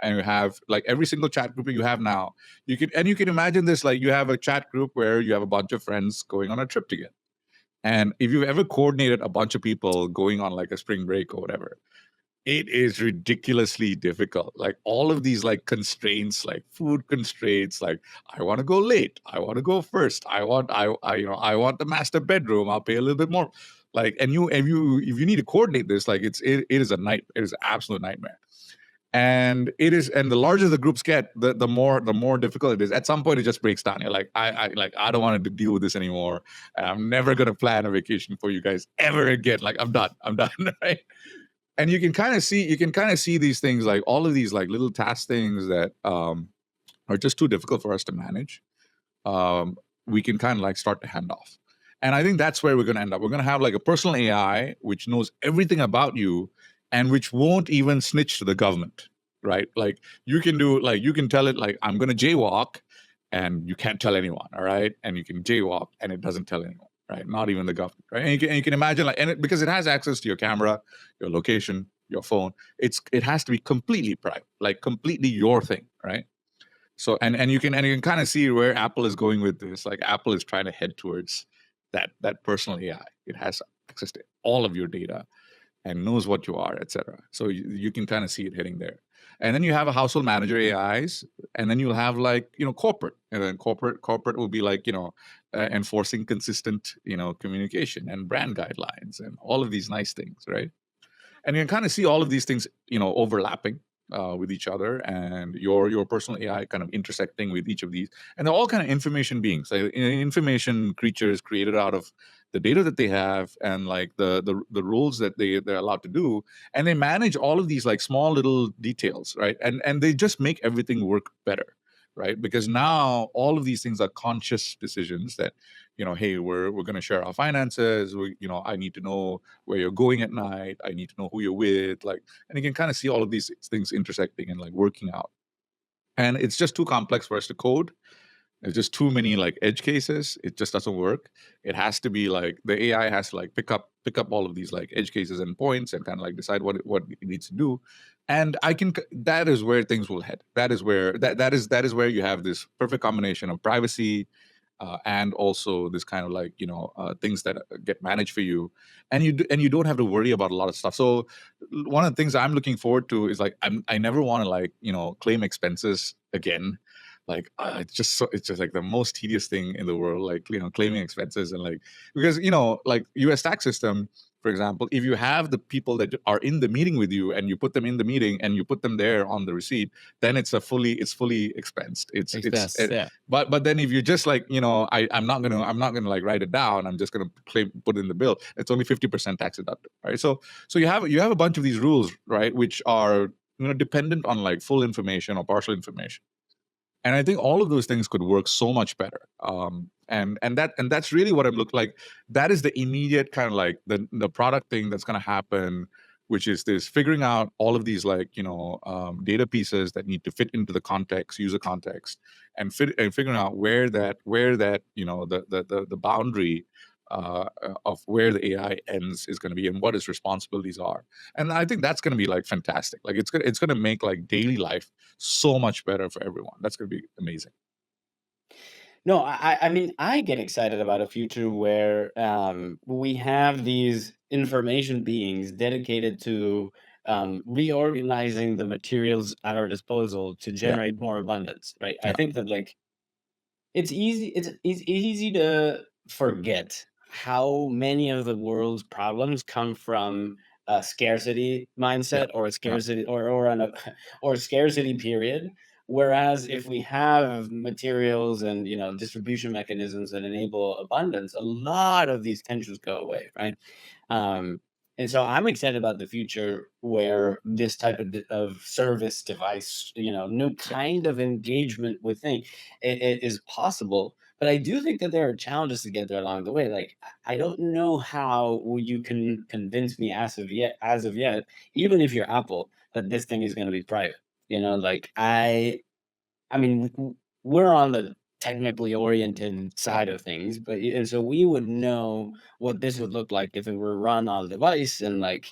And you have like every single chat group you have now, you can imagine this, like you have a chat group where you have a bunch of friends going on a trip together. And if you've ever coordinated a bunch of people going on like a spring break or whatever, it is ridiculously difficult. Like all of these like constraints, like food constraints, like I want to go late, I want to go first, I want the master bedroom, I'll pay a little bit more. Like, and if you need to coordinate this, like it is a night, it is an absolute nightmare. And the larger the groups get, the more difficult it is. At some point it just breaks down. You're like, I don't want to deal with this anymore. I'm never gonna plan a vacation for you guys ever again. Like I'm done. Right? and you can kind of see these things, like all of these like little task things that are just too difficult for us to manage. um, we can kind of like start to hand off. And I think that's where we're going to end up. We're going to have like a personal AI which knows everything about you and which won't even snitch to the government, right? Like you can do, like you can tell it like, I'm going to jaywalk, and you can't tell anyone, all right? And you can jaywalk and it doesn't tell anyone, right? Not even the government, right? And you can imagine like, and because it has access to your camera, your location, your phone, it has to be completely private, like completely your thing, right? So and you can kind of see where Apple is going with this. Like Apple is trying to head towards that personal AI. It has access to all of your data and knows what you are, etc. So you can kind of see it heading there. And then you have a household manager AIs, and then you'll have like corporate, and then corporate will be like enforcing consistent communication and brand guidelines and all of these nice things, right? And you can kind of see all of these things overlapping with each other, and your personal AI kind of intersecting with each of these, and they're all kind of information beings, like information creatures created out of the data that they have, and like the rules that they're allowed to do, and they manage all of these like small little details, right? And they just make everything work better, right? Because now all of these things are conscious decisions that hey, we're going to share our finances. I need to know where you're going at night. I need to know who you're with. Like, and you can kind of see all of these things intersecting and like working out. And it's just too complex for us to code. There's just too many like edge cases. It just doesn't work. It has to be like the AI has to like pick up all of these like edge cases and points and kind of like decide what it needs to do. And that is where things will head. That is where that is where you have this perfect combination of privacy, and also this kind of like things that get managed for you, and you don't have to worry about a lot of stuff. So one of the things I'm looking forward to is like I never want to like claim expenses again. Like it's just like the most tedious thing in the world, like claiming expenses. And like, because like US tax system, for example, if you have the people that are in the meeting with you and you put them in the meeting and you put them there on the receipt, then it's fully expensed. Yeah. But then if you just like I'm not gonna like write it down, I'm just gonna put it in the bill, it's only 50% tax deductible, right? So you have a bunch of these rules, right, which are dependent on like full information or partial information. And I think all of those things could work so much better. And that's really what I'm looking like. That is the immediate kind of like the product thing that's going to happen, which is this figuring out all of these like data pieces that need to fit into the context, user context, and figuring out where that the boundary of where the AI ends is going to be and what its responsibilities are. And I think that's going to be like fantastic. Like it's going to make like daily life so much better for everyone. That's going to be amazing. No, I mean, I get excited about a future where we have these information beings dedicated to reorganizing the materials at our disposal to Yeah. generate more abundance, right? I Yeah. think that like it's easy to forget how many of the world's problems come from a scarcity Yeah. mindset or a Yeah. scarcity or an or a scarcity period. Whereas if we have materials and distribution mechanisms that enable abundance, a lot of these tensions go away, right? Um, and so I'm excited about the future where this type of service device, new kind of engagement with things, it is possible. But I do think that there are challenges to get there along the way. Like I don't know how you can convince me as of yet, even if you're Apple, that this thing is going to be private. Like I mean, we're on the technically oriented side of things, but and so we would know what this would look like if it were run on a device and like,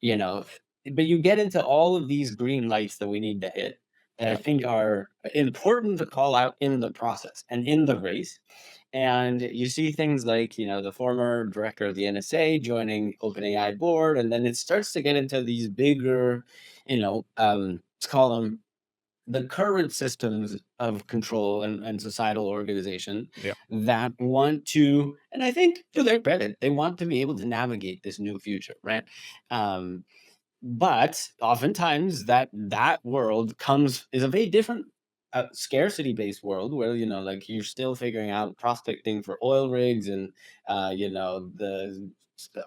you know, but you get into all of these green lights that we need to hit that I think are important to call out in the process and in the race. And you see things like, the former director of the NSA joining OpenAI board, and then it starts to get into these bigger, let's call them the current systems of control and societal organization Yeah. that want to, and I think to their credit, they want to be able to navigate this new future, right? Um, but oftentimes that world is a very different scarcity based world where like you're still figuring out prospecting for oil rigs and the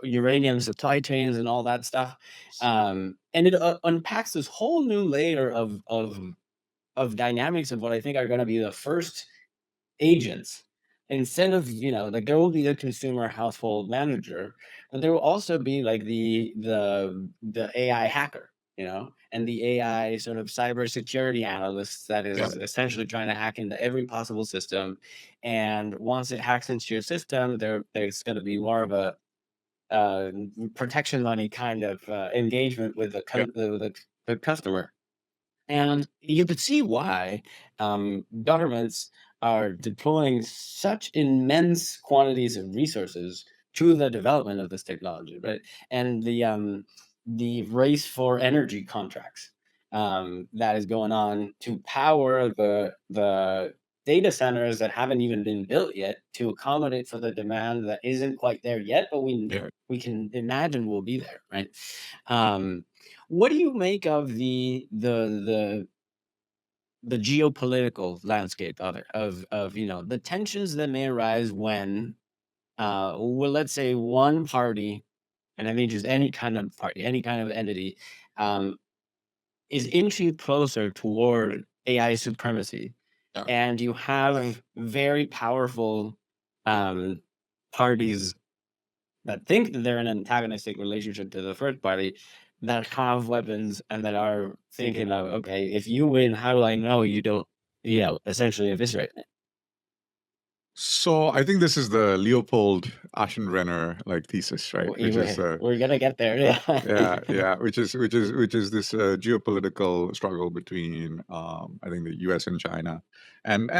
uranium supply chains and all that stuff. And it unpacks this whole new layer of dynamics of what I think are going to be the first agents. Instead of, like, there will be the consumer household manager, but there will also be like the AI hacker, and the AI sort of cybersecurity analyst that Yeah. is essentially trying to hack into every possible system. And once it hacks into your system, there's going to be more of a uh, protection money kind of engagement with Yeah. the customer. And you could see why governments are deploying such immense quantities of resources to the development of this technology, right? And the race for energy contracts that is going on to power the data centers that haven't even been built yet to accommodate for the demand that isn't quite there yet, but Yeah. we can imagine will be there, right? Um, what do you make of the geopolitical landscape of the tensions that may arise when well, let's say one party, and I mean just any kind of party, any kind of entity, um, is inching closer toward AI supremacy, Yeah. and you have very powerful um, parties that think that they're in an antagonistic relationship to the first party, that have weapons and that are thinking of, okay, if you win, how do I know you don't, essentially eviscerate me? So I think this is the Leopold Aschenbrenner like thesis, right? Which is We're gonna get there, yeah. yeah, which is this geopolitical struggle between I think the U.S. and China, and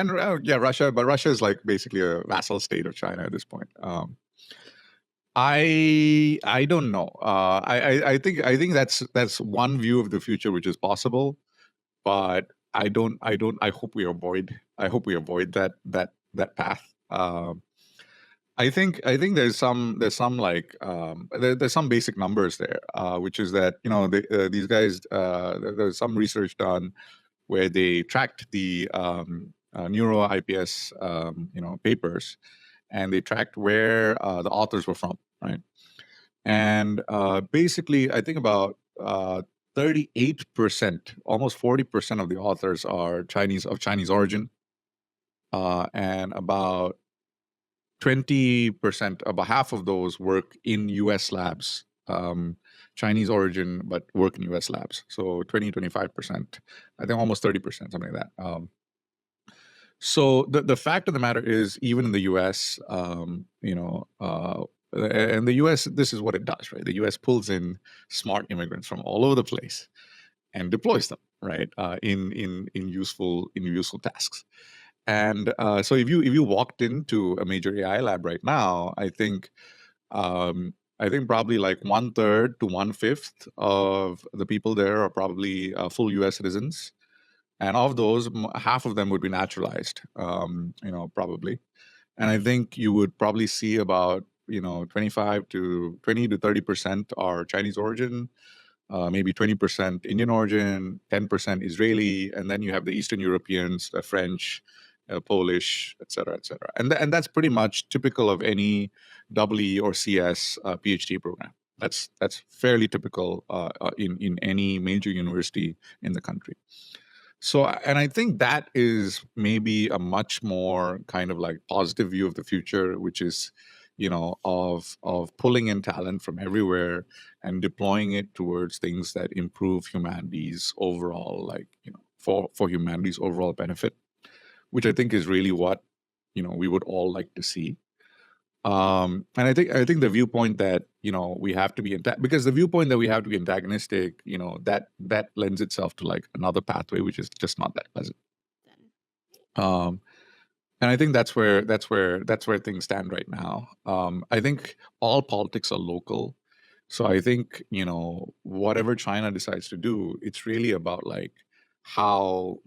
yeah, Russia, but Russia is like basically a vassal state of China at this point. I don't know. I think that's one view of the future which is possible, but I hope we avoid that path. I think there's some like there's some basic numbers there, which is that these guys there's some research done where they tracked the neuro IPS papers, and they tracked where the authors were from, right? And basically, I think about 38%, almost 40% of the authors are Chinese origin, and about 20%, about half of those work in U.S. labs, Chinese origin, but work in U.S. labs. So 20-25%, I think almost 30%, something like that. So the fact of the matter is, even in the U.S., and the U.S., this is what it does, right? The U.S. pulls in smart immigrants from all over the place and deploys them, right, in useful tasks. And so if you walked into a major AI lab right now, I think probably like 1/3 to 1/5 of the people there are probably full U.S. citizens, and of those, half of them would be naturalized, probably. And I think you would probably see about 25 to 30% are Chinese origin, maybe 20% Indian origin, 10% Israeli, and then you have the Eastern Europeans, the French, Polish, et cetera, et cetera. And that's pretty much typical of any EE or CS PhD program. That's fairly typical in any major university in the country. So, and I think that is maybe a much more kind of like positive view of the future, which is, of pulling in talent from everywhere and deploying it towards things that improve humanity's overall, like, for humanity's overall benefit, which I think is really what, we would all like to see. And I think the viewpoint that we have to be because the viewpoint that we have to be antagonistic, that lends itself to like another pathway, which is just not that pleasant. Um, and I think that's where things stand right now. I think all politics are local, so I think whatever China decides to do, it's really about like how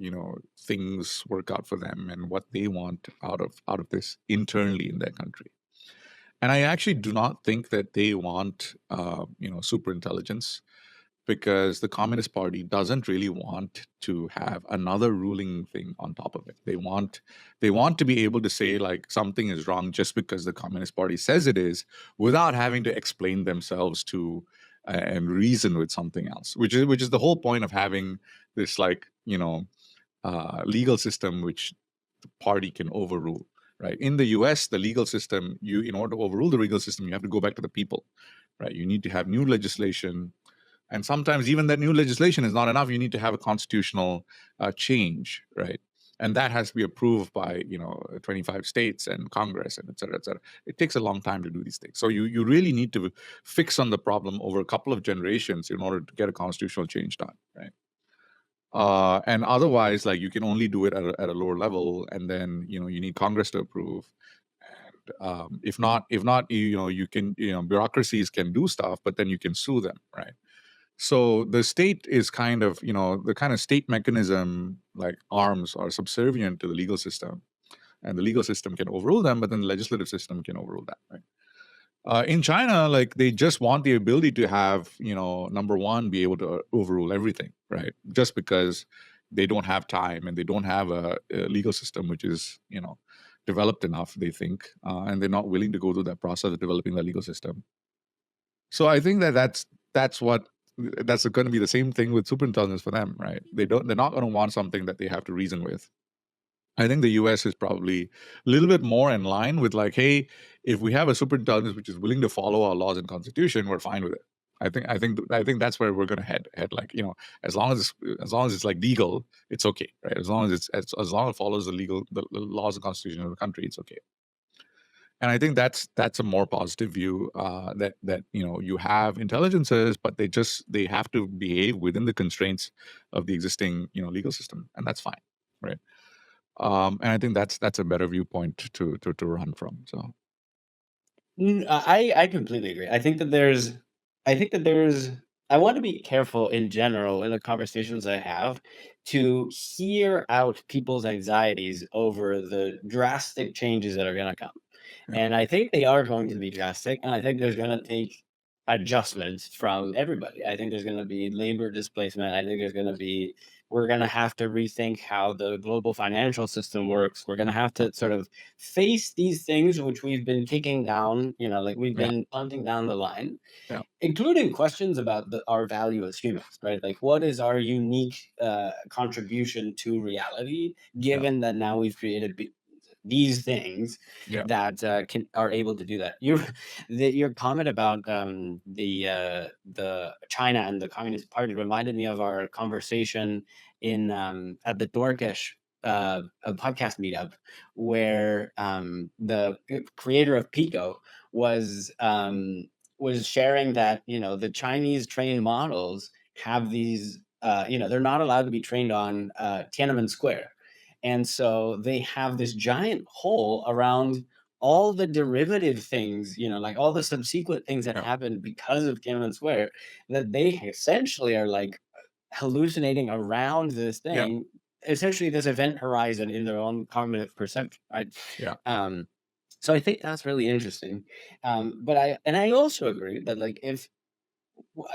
things work out for them and what they want out of this internally in their country. And I actually do not think that they want, super intelligence. because the Communist Party doesn't really want to have another ruling thing on top of it. They want to be able to say like something is wrong just because the Communist Party says it is, without having to explain themselves to and reason with something else, which is the whole point of having this like legal system which the party can overrule. Right. In the US, the legal system, in order to overrule the legal system, you have to go back to the people. Right. You need to have new legislation, and sometimes even that new legislation is not enough. You need to have a constitutional change, right? And that has to be approved by 25 states and Congress and et cetera, et cetera. It takes a long time to do these things. So you really need to fix on the problem over a couple of generations in order to get a constitutional change done, right? And otherwise, like, you can only do it at a lower level, and then you need Congress to approve. And if not, you can bureaucracies can do stuff, but then you can sue them, right? So the state is kind of, the kind of state mechanism, like arms are subservient to the legal system, and the legal system can overrule them, but then the legislative system can overrule that, right? In China, like, they just want the ability to have, number one, be able to overrule everything, right? Just because they don't have time and they don't have a legal system which is, developed enough, they think, and they're not willing to go through that process of developing the legal system. So I think that's going to be the same thing with superintelligence for them, right? They're not going to want something that they have to reason with. I think the US is probably a little bit more in line with like, hey, if we have a superintelligence which is willing to follow our laws and constitution, we're fine with it. I think that's where we're going to head. Like, as long as it's like legal, it's okay, right? As long as it follows the laws and constitution of the country, it's okay. And I think that's a more positive view, that you have intelligences, but they have to behave within the constraints of the existing legal system, and that's fine, right? And I think that's a better viewpoint to run from. So I completely agree. I think that there's I want to be careful in general in the conversations I have to hear out people's anxieties over the drastic changes that are going to come. yeah, And I think they are going to be drastic, and I think there's going to take adjustments from everybody. I think there's going to be labor displacement. I think there's going to be we're going to have to rethink how the global financial system works. We're going to have to sort of face these things which we've been kicking down, like we've yeah, been punting down the line, yeah, including questions about our value as humans, right? Like, what is our unique contribution to reality, yeah, given that now we've created these things yeah, that are able to do that. Your comment about the China and the Communist Party reminded me of our conversation in at the Dorkish a podcast meetup, where the creator of Pico was was sharing that the Chinese trained models have these they're not allowed to be trained on Tiananmen Square, and so they have this giant hole around all the derivative things, like all the subsequent things that yeah, happened because of Tiananmen Square, that they essentially are like hallucinating around this yeah, thing, essentially this event horizon in their own cognitive perception, right? yeah, Um, so I think that's really interesting. But I also agree that like if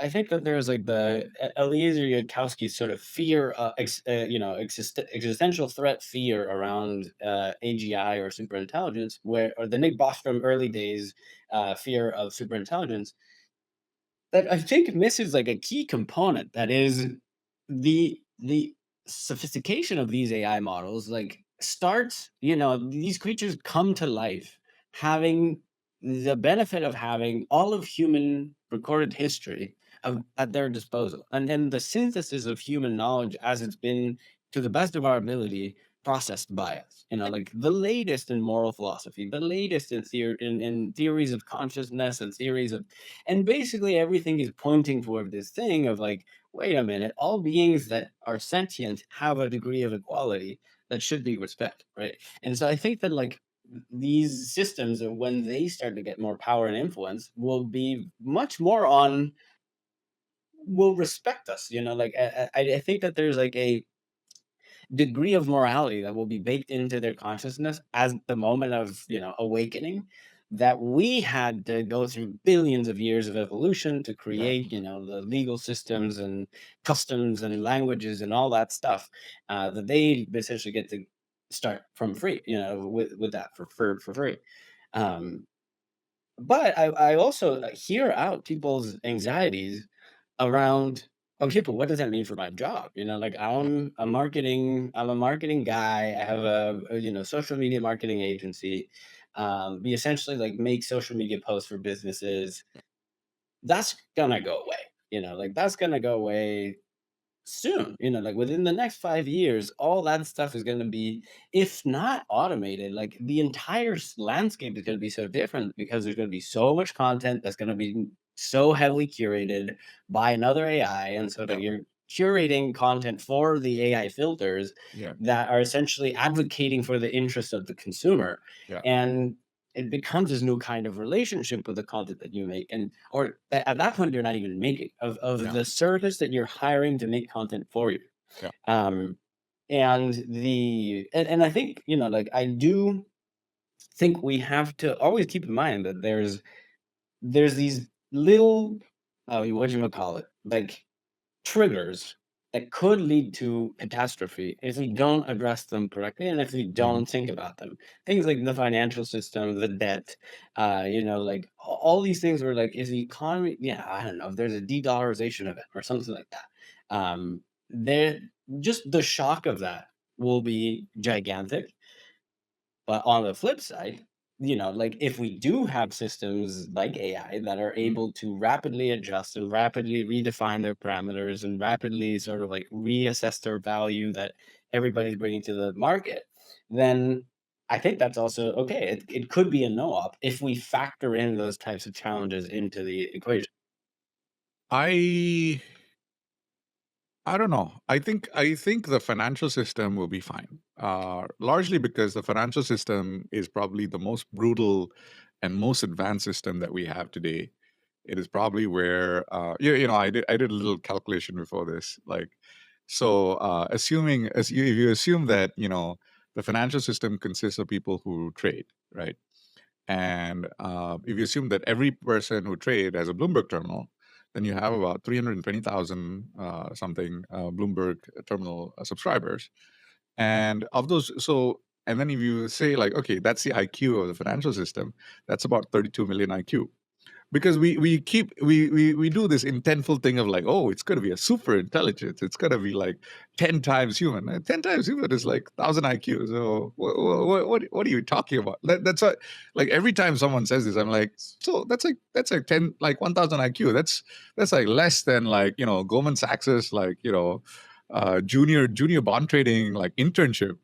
I think that there's like the Eliezer Yudkowsky's sort of fear, existential threat fear around AGI or superintelligence, or the Nick Bostrom early days fear of superintelligence, that I think misses like a key component, that is the sophistication of these AI models. Like, starts, these creatures come to life having the benefit of having all of human recorded history at their disposal, and then the synthesis of human knowledge as it's been, to the best of our ability, processed by us. Like the latest in moral philosophy, the latest in theories of consciousness and theories of, and basically everything is pointing toward this thing of like, wait a minute, all beings that are sentient have a degree of equality that should be respected, right? And so I think that like these systems, when they start to get more power and influence, will be much more on, will respect us. Like I think that there's like a degree of morality that will be baked into their consciousness as the moment of awakening, that we had to go through billions of years of evolution to Yeah. create, the legal systems and customs and languages and all that stuff, that they essentially get to start from free, with that for free. Um, but I also hear out people's anxieties around, okay, but what does that mean for my job? Like I'm a marketing guy. I have a social media marketing agency. We essentially like make social media posts for businesses. That's gonna go away. Like that's gonna go away soon, like within the next 5 years, all that stuff is going to be, if not automated, like the entire landscape is going to be so different because there's going to be so much content that's going to be so heavily curated by another AI. And so that Yeah. you're curating content for the AI filters Yeah. that are essentially advocating for the interest of the consumer. Yeah. And it becomes this new kind of relationship with the content that you make, and or at that point you're not even making of Yeah. the service that you're hiring to make content for you. Yeah. um and I think, like I do think we have to always keep in mind that there's these little, what do you call it, like triggers that could lead to catastrophe if we don't address them correctly and if we Mhm. don't think about them. Things like the financial system, the debt, like all these things where like, is the economy, yeah, I don't know, if there's a de-dollarization of it or something like that. There just the shock of that will be gigantic. But on the flip side, like if we do have systems like AI that are Mhm. able to rapidly adjust and rapidly redefine their parameters and rapidly sort of like reassess their value that everybody's bringing to the market, then I think that's also okay. It could be a no op if we factor in those types of challenges into the equation. I I don't know. I think the financial system will be fine. Largely because the financial system is probably the most brutal and most advanced system that we have today. It is probably where I did a little calculation before this. Like, so assuming as you if you assume that the financial system consists of people who trade, right? And if you assume that every person who trade has a Bloomberg terminal, then you have about 320,000 something Bloomberg terminal subscribers. And of those, and then if you say like, okay, that's the IQ of the financial system, that's about 32 million IQ, because we do this intentful thing of like, oh, it's going to be a super intelligence, it's going to be like 10 times human. 10 times human is like 1,000 IQ. So what are you talking about? That's what, like, every time someone says this, I'm like, so that's like 10, like 1,000 IQ. That's like less than, like, Goldman Sachs's, like, junior bond trading, like, internship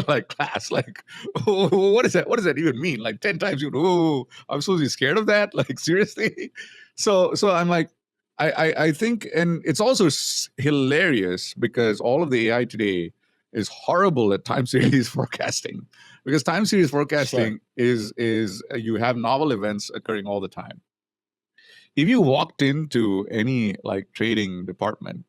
like class. Like, what does that even mean? Like 10 times you, oh, I'm supposed to be scared of that? Like, seriously? So I'm like, I think, and it's also hilarious because all of the AI today is horrible at time series forecasting, because time series Sure. forecasting is you have novel events occurring all the time. If you walked into any, like, trading department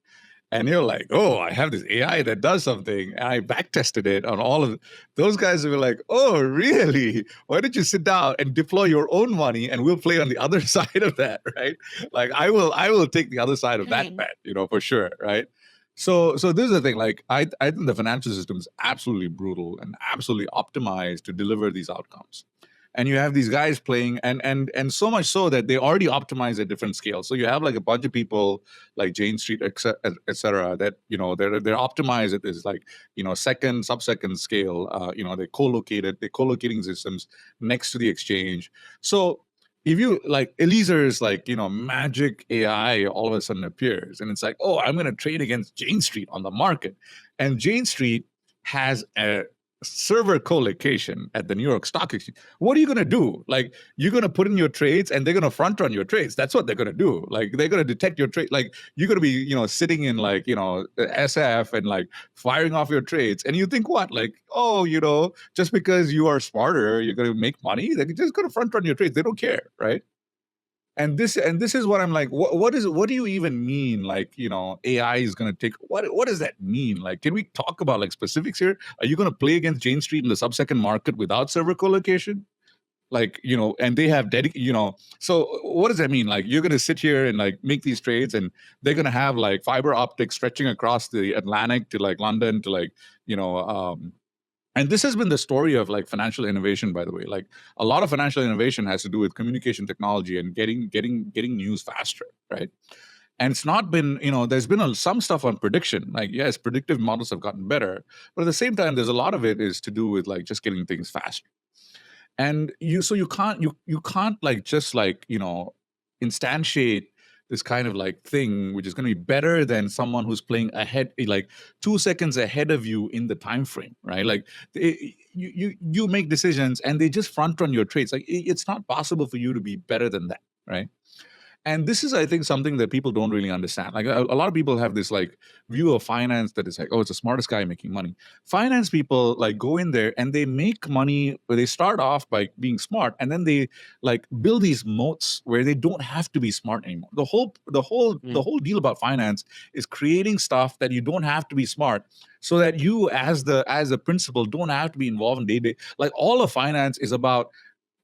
and you're like, oh, I have this AI that does something, and I back tested it on all of those guys who were like, oh, really? Why don't you sit down and deploy your own money and we'll play on the other side of that, right? Like, I will take the other side of that bet, for sure, right? So this is the thing. Like, I think the financial system is absolutely brutal and absolutely optimized to deliver these outcomes. And you have these guys playing, and so much so that they already optimize at different scales. So you have like a bunch of people like Jane Street, et cetera, that they're optimized at this, like, second, sub-second scale. They're co-locating systems next to the exchange. So if you, like, Eliezer, like, magic AI all of a sudden appears, and it's like, oh, I'm going to trade against Jane Street on the market, and Jane Street has a server co-location at the New York Stock Exchange. What are you going to do? Like, you're going to put in your trades and they're going to front run your trades. That's what they're going to do. Like, they're going to detect your trade. Like, you're going to be, sitting in, like, SF and, like, firing off your trades. And you think what? Like, oh, just because you are smarter, you're going to make money. They're just going to front run your trades. They don't care, right? And this is what I'm like, what do you even mean, like, AI is going to take, what does that mean? Like, can we talk about, like, specifics here? Are you going to play against Jane Street in the sub-second market without server co-location? like, and they have so what does that mean? Like, you're going to sit here and like make these trades, and they're going to have like fiber optics stretching across the Atlantic to like London to like, and this has been the story of like financial innovation, by the way. Like, a lot of financial innovation has to do with communication technology and getting news faster, right? And it's not been, there's been some stuff on prediction. Like, yes, predictive models have gotten better, but at the same time, there's a lot of it is to do with like just getting things faster. And you can't like just like, instantiate this kind of like thing which is going to be better than someone who's playing ahead, like 2 seconds ahead of you in the time frame, right? Like, you make decisions and they just front run your trades. Like, it's not possible for you to be better than that, right? And this is, I think, something that people don't really understand. Like, a lot of people have this like view of finance that is like, oh, it's the smartest guy making money. Finance people like go in there and they make money, where they start off by being smart, and then they like build these moats where they don't have to be smart anymore. The whole deal about finance is creating stuff that you don't have to be smart, so that you as the principal don't have to be involved in day-to-day. Like, all of finance is about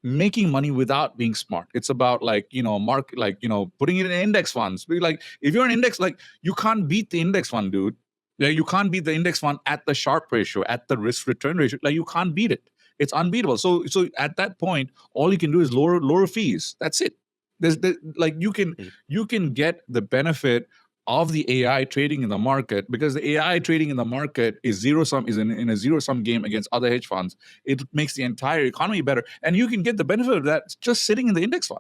making money without being smart. It's about like, market, like, putting it in index funds. Like, if you're an index, like, you can't beat the index fund, dude. Yeah, you can't beat the index fund at the Sharpe ratio, at the risk return ratio. Like, you can't beat it. It's unbeatable. So at that point, all you can do is lower fees. That's it. Like, you can get the benefit of the AI trading in the market, because the AI trading in the market is zero sum, is in a zero sum game against other hedge funds. It makes the entire economy better, and you can get the benefit of that just sitting in the index fund,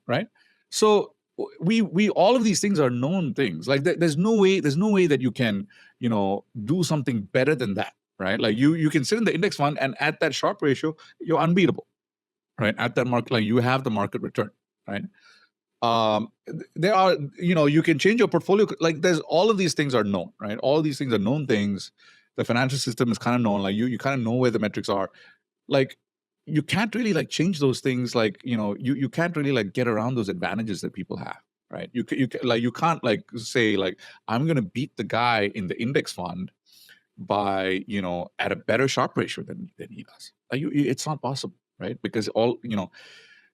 right? So we all of these things are known things. Like, there's no way that you can do something better than that, right? Like, you can sit in the index fund, and at that Sharpe ratio, you're unbeatable, right? At that market, like, you have the market return, right? There are, you can change your portfolio. Like, there's all of these things are known, right? All of these things are known things. The financial system is kind of known. Like, you kind of know where the metrics are. Like, you can't really like change those things. Like, you can't really like get around those advantages that people have, right? You can't like say like, I'm going to beat the guy in the index fund by, at a better Sharpe ratio than he does. Like, it's not possible, right? Because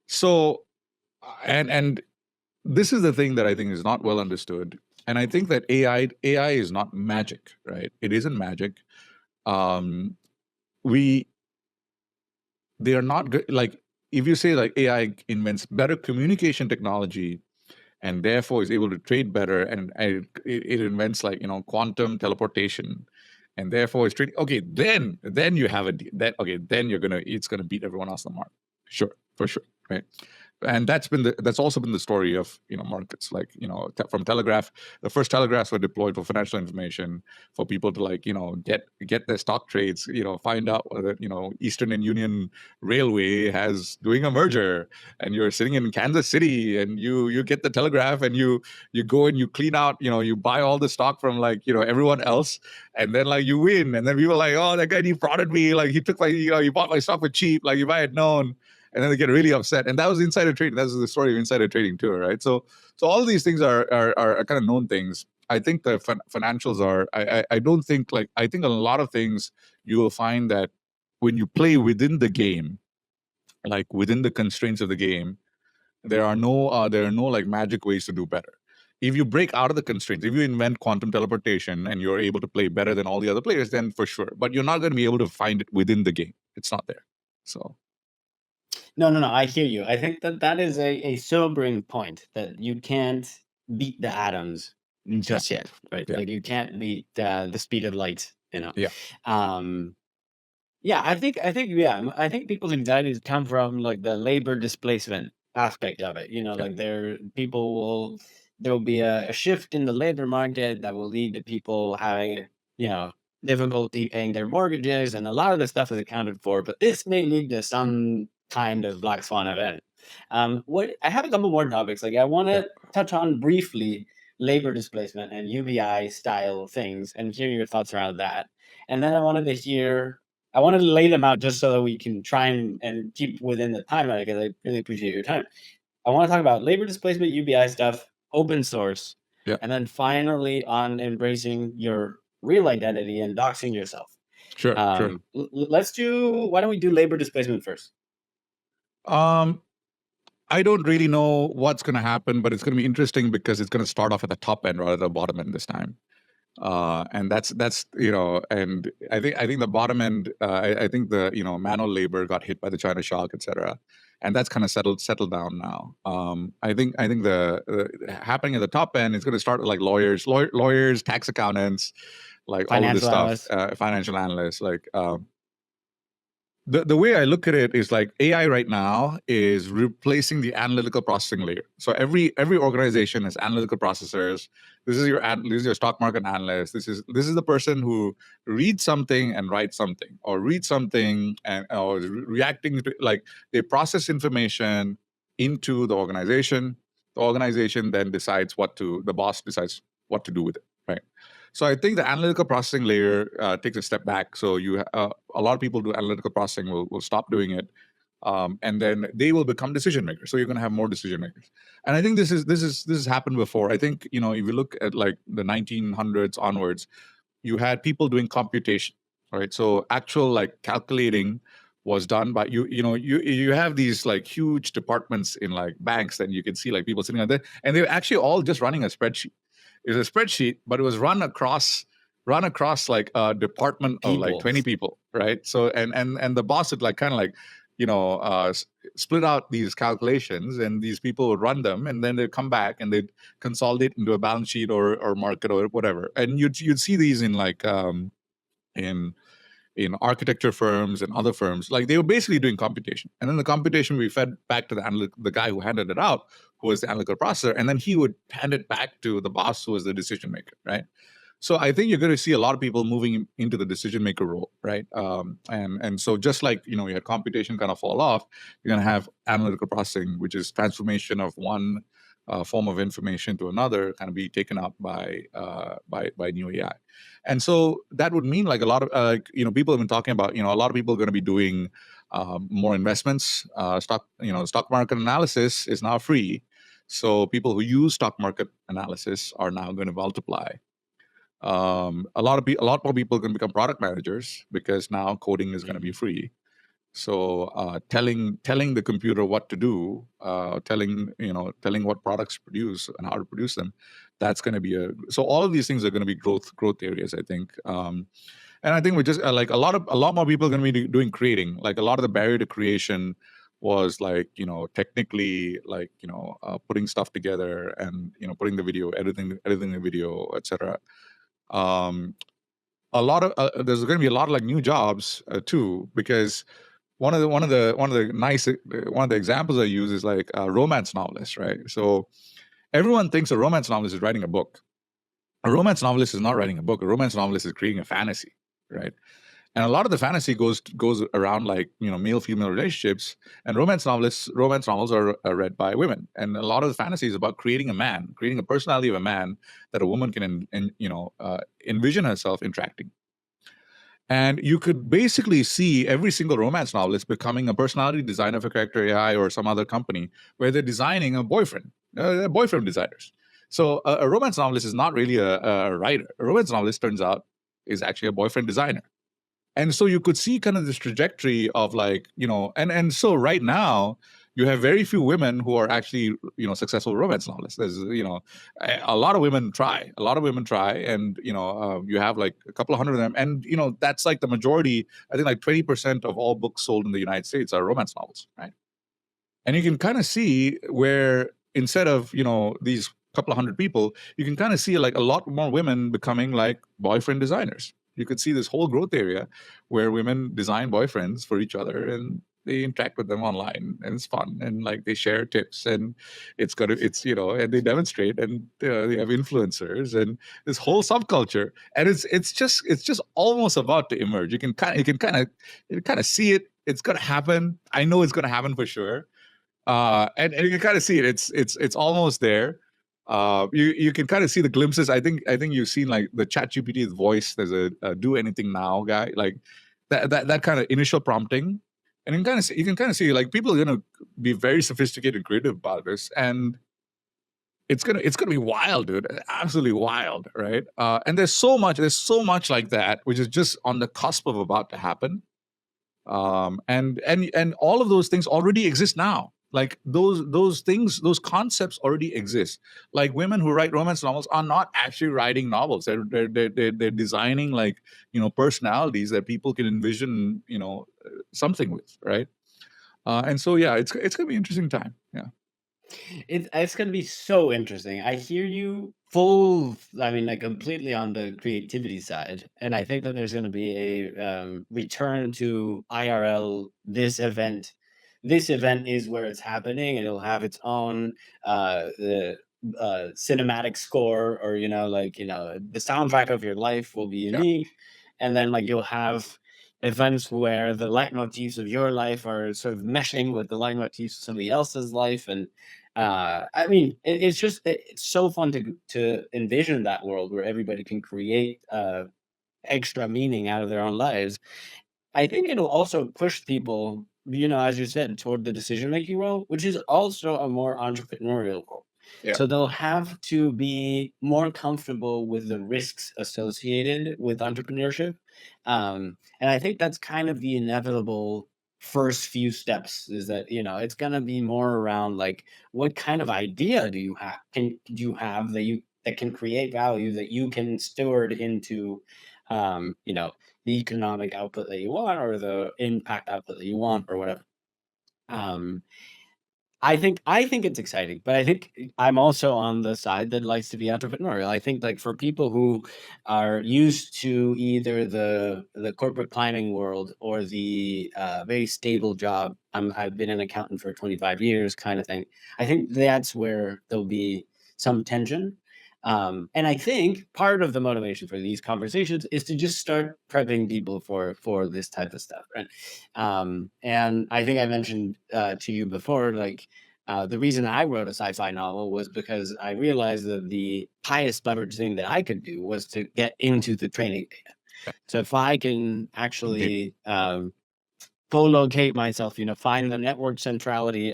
so, and this is the thing that I think is not well understood. And I think that AI is not magic, right? It isn't magic. They are not good. Like, if you say like AI invents better communication technology and therefore is able to trade better, and it invents like, quantum teleportation, and therefore it's trading, okay, then you have then it's gonna beat everyone else in the market. Sure, for sure, right? And that's also been the story of markets. Like, from telegraph, the first telegraphs were deployed for financial information, for people to like get their stock trades, find out whether Eastern and Union Railway has doing a merger, and you're sitting in Kansas City, and you get the telegraph, and you go and you clean out, you buy all the stock from like everyone else, and then like you win, and then people are like, oh, that guy defrauded me, like he took my he bought my stock for cheap, like if I had known. And then they get really upset. And that was insider trading. That's the story of insider trading too, right? So all of these things are kind of known things. I think the financials are. I don't think like. I think a lot of things you will find that when you play within the game, like within the constraints of the game, there are no like magic ways to do better. If you break out of the constraints, if you invent quantum teleportation and you're able to play better than all the other players, then for sure. But you're not going to be able to find it within the game. It's not there. So. No. I hear you. I think that is a sobering point, that you can't beat the atoms just yet, right? Yeah. Like, you can't beat the speed of light. Yeah. Yeah. I think people's anxieties come from like the labor displacement aspect of it. Like, there will be a shift in the labor market that will lead to people having difficulty paying their mortgages, and a lot of the stuff is accounted for, but this may lead to some kind of black swan event. What I have a couple more topics. Like, I want to touch on briefly labor displacement and UBI style things, and hear your thoughts around that. And then I wanted to lay them out just so that we can try and keep within the timeline, because I really appreciate your time. I want to talk about labor displacement, UBI stuff, open source, and then finally on embracing your real identity and doxing yourself. Sure. Why don't we do labor displacement first? Um, I don't really know what's going to happen, but it's going to be interesting because it's going to start off at the top end rather than the bottom end this time. And that's and I think the bottom end, I think the manual labor got hit by the China shock, etc., and that's kind of settled down now. I think the happening at the top end is going to start with like lawyers, tax accountants, like all of this Financial stuff, analyst. financial analysts, like. The way I look at it is like AI right now is replacing the analytical processing layer. So every organization has analytical processors. This is your stock market analyst. This is the person who reads something and writes something, or reads something and or is reacting to, like, they process information into the organization. The organization then decides the boss decides what to do with it, right? So I think the analytical processing layer takes a step back. So a lot of people do analytical processing will stop doing it, and then they will become decision makers. So you're going to have more decision makers. And I think this has happened before. I think if you look at like the 1900s onwards, you had people doing computation, right? So actual like calculating was done by you have these like huge departments in like banks that you can see like people sitting on there, and they're actually all just running a spreadsheet. It was a spreadsheet, but it was run across like a department of like People. 20 people, right? So and the boss would like kind of like split out these calculations, and these people would run them, and then they'd come back and they'd consolidate into a balance sheet or market or whatever. And you'd see these in like in architecture firms and other firms. Like they were basically doing computation, and then the computation we fed back to the guy who handed it out, who was the analytical processor, and then he would hand it back to the boss, who was the decision maker, right? So I think you're going to see a lot of people moving into the decision maker role, right? And so just like you had computation kind of fall off, you're going to have analytical processing, which is transformation of one form of information to another, kind of be taken up by new AI. And so that would mean like a lot of people have been talking about a lot of people are going to be doing more investments. Stock market analysis is now free, so people who use stock market analysis are now going to multiply. A lot more people are going to become product managers because now coding is going to be free. So telling the computer what to do, telling what products to produce and how to produce them, that's going to be so all of these things are going to be growth areas, I think. And I think we just like a lot more people are going to be doing creating. Like a lot of the barrier to creation was like technically like putting stuff together and putting the video, editing the video, etc. A lot of there's going to be a lot of like new jobs too, because one of the examples I use is like a romance novelist, right? So everyone thinks a romance novelist is writing a book. A romance novelist is not writing a book. A romance novelist is creating a fantasy, right? And a lot of the fantasy goes around like male female relationships, and romance novels are read by women, and a lot of the fantasy is about creating a personality of a man that a woman can envision herself interacting. And you could basically see every single romance novelist becoming a personality designer for Character AI or some other company where they're designing a boyfriend. They're boyfriend designers. So a romance novelist is not really a writer. A romance novelist, turns out, is actually a boyfriend designer. And so you could see kind of this trajectory of like, and so right now you have very few women who are actually, successful romance novelists. There's, a lot of women try, and, you have like a couple of hundred of them. And, that's like the majority. I think like 20% of all books sold in the United States are romance novels, right? And you can kind of see where instead of, these couple of hundred people, you can kind of see like a lot more women becoming like boyfriend designers. You could see this whole growth area where women design boyfriends for each other, and they interact with them online, and it's fun, and like they share tips, and and they demonstrate, and they have influencers and this whole subculture, and it's just almost about to emerge. You can kind of see it. It's gonna happen. I know it's gonna happen for sure. And you can kind of see it. It's almost there. You can kind of see the glimpses. I think you've seen like the ChatGPT's voice. There's a do anything now guy, like that kind of initial prompting, and you can kind of see like people are gonna be very sophisticated and creative about this, and it's gonna be wild, dude. Absolutely wild, right? And there's so much like that, which is just on the cusp of about to happen. And all of those things already exist now. Like those things, those concepts already exist. Like women who write romance novels are not actually writing novels. They're designing like personalities that people can envision something with, right? And so yeah, it's gonna be an interesting time. Yeah. It's gonna be so interesting. I hear you full. I mean, like completely on the creativity side, and I think that there's gonna be a return to IRL. This event is where it's happening, and it'll have its own the cinematic score, or the soundtrack of your life will be Yeah. unique, and then like you'll have events where the leitmotifs of your life are sort of meshing with the leitmotifs of somebody else's life, and I mean, it's so fun to envision that world where everybody can create extra meaning out of their own lives. I think it'll also push people, as you said, toward the decision making role, which is also a more entrepreneurial role. Yeah. So they'll have to be more comfortable with the risks associated with entrepreneurship. And I think that's kind of the inevitable first few steps, is that, it's going to be more around like, what kind of idea do you have that can create value that you can steward into, the economic output that you want, or the impact output that you want, or whatever. Um, I think it's exciting, but I think I'm also on the side that likes to be entrepreneurial. I think like for people who are used to either the corporate climbing world or the very stable job, I've been an accountant for 25 years kind of thing. I think that's where there'll be some tension. And I think part of the motivation for these conversations is to just start prepping people for this type of stuff, right? And I think I mentioned to you before, like the reason I wrote a sci-fi novel was because I realized that the highest leverage thing that I could do was to get into the training data. Yeah. So if I can Indeed. actually co-locate myself, find the network centrality,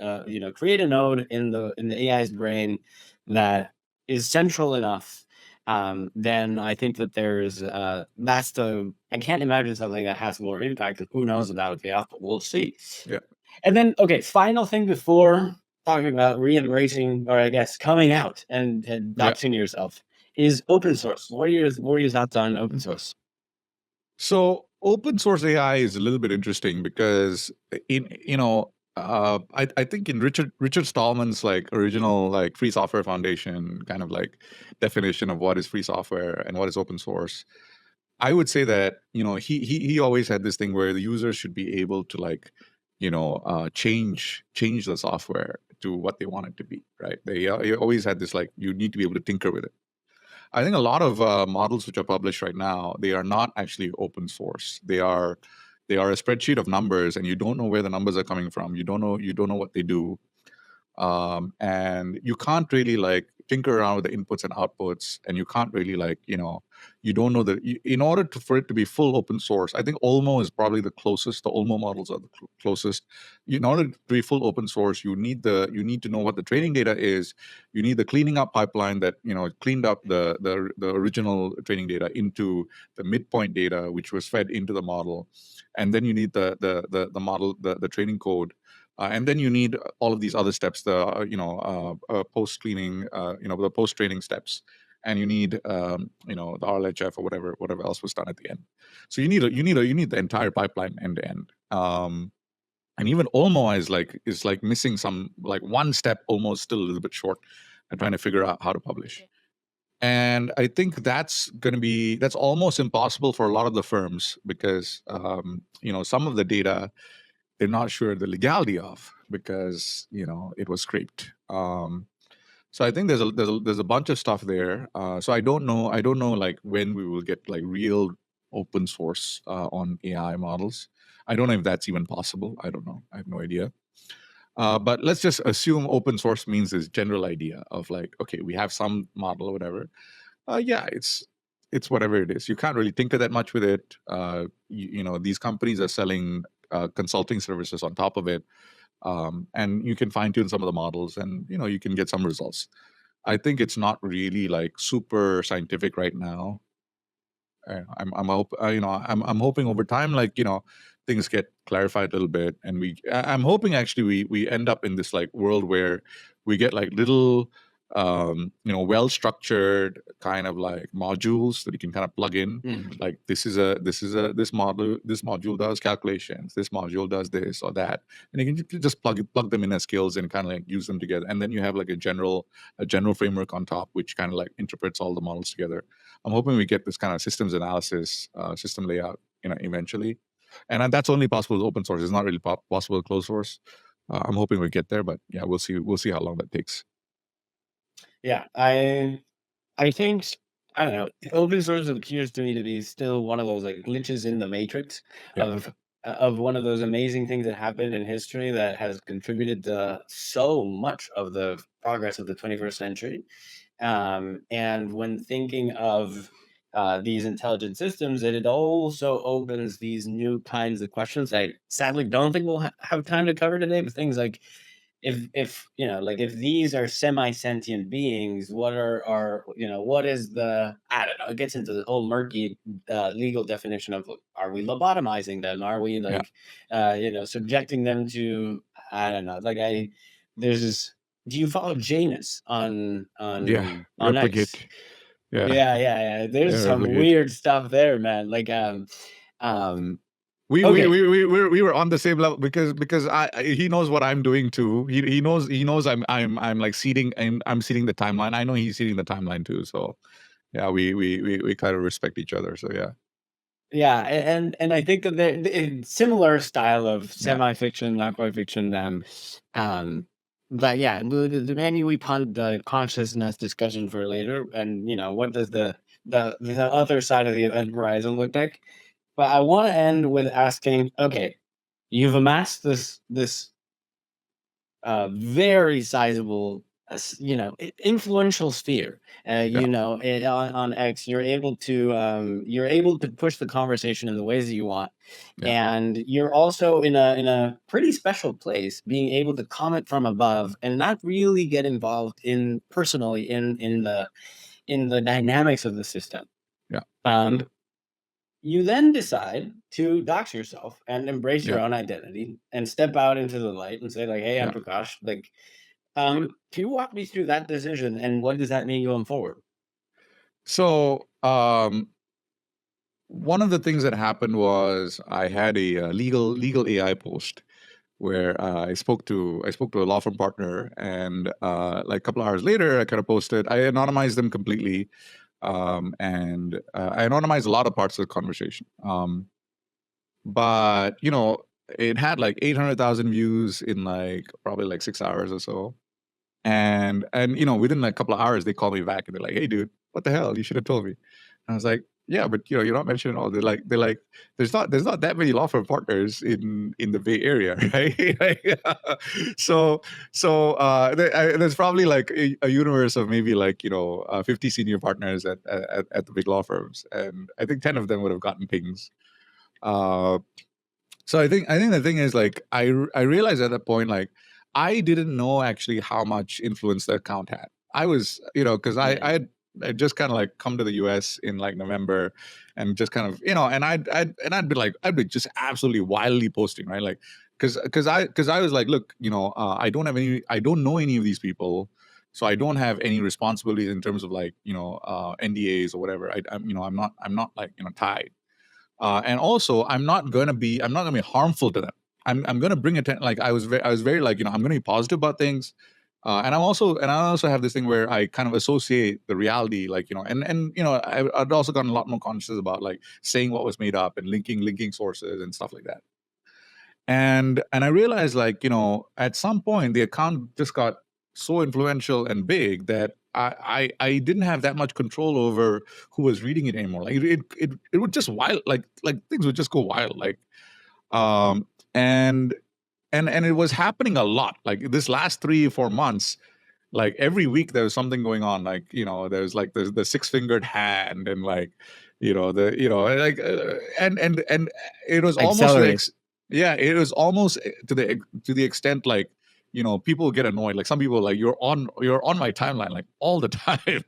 create a node in the AI's brain that is central enough, then I think that I can't imagine something that has more impact, and who knows about it, but we'll see. Yeah. And then, okay, final thing before talking about re-embracing, or I guess coming out and Yeah. doxing yourself, is open source. What are your thoughts on open source? So open source AI is a little bit interesting because I think in Richard Stallman's like original like Free Software Foundation kind of like definition of what is free software and what is open source, I would say that he always had this thing where the users should be able to like change the software to what they want it to be, right? He always had this like you need to be able to tinker with it. I think a lot of models which are published right now, they are not actually open source. They are a spreadsheet of numbers, and you don't know where the numbers are coming from. You don't know what they do, and you can't really like tinker around with the inputs and outputs, and you can't really like you don't know that in order for it to be full open source. I think Olmo is probably the closest. The Olmo models are the closest. In order to be full open source, you need to know what the training data is. You need the cleaning up pipeline that cleaned up the original training data into the midpoint data, which was fed into the model, and then you need the model, the training code, and then you need all of these other steps, the post cleaning, the post training steps, and you need the RLHF or whatever else was done at the end. So you need the entire pipeline end to end. And even Olmo is like missing some like one step, almost still a little bit short, and trying to figure out how to publish. And I think that's almost impossible for a lot of the firms because some of the data they're not sure the legality of because it was scraped. So I think there's a bunch of stuff there. So I don't know like when we will get like real open source on AI models. I don't know if that's even possible. I don't know. I have no idea. But let's just assume open source means this general idea of like, okay, we have some model or whatever. Yeah, it's whatever it is. You can't really tinker that much with it. These companies are selling consulting services on top of it, and you can fine tune some of the models, and you can get some results. I think it's not really like super scientific right now, I'm hoping over time, like, things get clarified a little bit, and I'm hoping actually we end up in this like world where we get like little well structured kind of like modules that you can kind of plug in. Mhm. Like this module does calculations, this module does this or that, and you can just plug them in as skills and kind of like use them together, and then you have like a general framework on top which kind of like interprets all the models together. I'm hoping we get this kind of systems analysis, system layout, eventually, and that's only possible with open source. It's not really possible with closed source. I'm hoping we get there, but yeah, we'll see. We'll see how long that takes. Yeah, I think, I don't know. Open source appears to me to be still one of those like glitches in the matrix Yeah. of one of those amazing things that happened in history that has contributed to so much of the progress of the 21st century. And when thinking of these intelligent systems, it also opens these new kinds of questions I sadly don't think we'll have time to cover today. But things like, if like, if these are semi-sentient beings, what is the, I don't know, it gets into the whole murky legal definition of, are we lobotomizing them, are we Yeah. like subjecting them to, I don't know, like, there's this, do you follow Janus on Yeah. X? Replicate. Yeah. Yeah, there's some Replicate. weird stuff there, man. Like, um We okay. we were on the same level because he knows what I'm doing too. He knows I'm like seeding, and I'm seeding the timeline. I know he's seeding the timeline too. So yeah, we kind of respect each other. So yeah. Yeah, and I think that similar style of Yeah. semi-fiction, not quite fiction. But yeah, maybe we punt the consciousness discussion for later, and what does the other side of the event horizon look like? But I want to end with asking, okay, you've amassed this very sizable, influential sphere. Yeah. On X, you're able to push the conversation in the ways that you want, Yeah. and you're also in a pretty special place, being able to comment from above and not really get involved personally in the dynamics of the system. Yeah. You then decide to dox yourself and embrace your Yeah. own identity and step out into the light and say, like, hey, I'm Yeah. Prakash. Like, can you walk me through that decision and what does that mean going forward? So one of the things that happened was I had a legal AI post where I spoke to a law firm partner, and like a couple of hours later, I kind of posted. I anonymized them completely, and I anonymized a lot of parts of the conversation. But it had like 800,000 views in like probably like 6 hours or so. And within like a couple of hours, they called me back and they're like, "Hey, dude, what the hell? You should have told me." And I was like, "Yeah, but you're not mentioning all." They're like, there's not that many law firm partners in the Bay Area, right? There's probably like a universe of maybe like 50 senior partners at the big law firms, and I think 10 of them would have gotten pings. So I think the thing is, like, I realized at that point, like, I didn't know actually how much influence the account had. I was, because I just kind of like come to the US in like November, and just kind of, I'd be just absolutely wildly posting, right? Like, because I was like, look, I don't know any of these people, so I don't have any responsibilities in terms of like NDAs or whatever. I'm not like tied. And also, I'm not gonna be harmful to them. I'm gonna bring attention. Like I was very like I'm gonna be positive about things. And I also have this thing where I kind of associate the reality, like I'd also gotten a lot more conscious about like saying what was made up and linking sources and stuff like that. And I realized, like, at some point the account just got so influential and big that I didn't have that much control over who was reading it anymore. Like it would just wild, like things would just go wild, like um and and it was happening a lot. Like this last 3 or 4 months, like every week there was something going on. Like there's like the six-fingered hand, and like the like and it was almost Accelerate. yeah, it was almost to the extent, like people get annoyed. Like some people, like, you're on my timeline like all the time,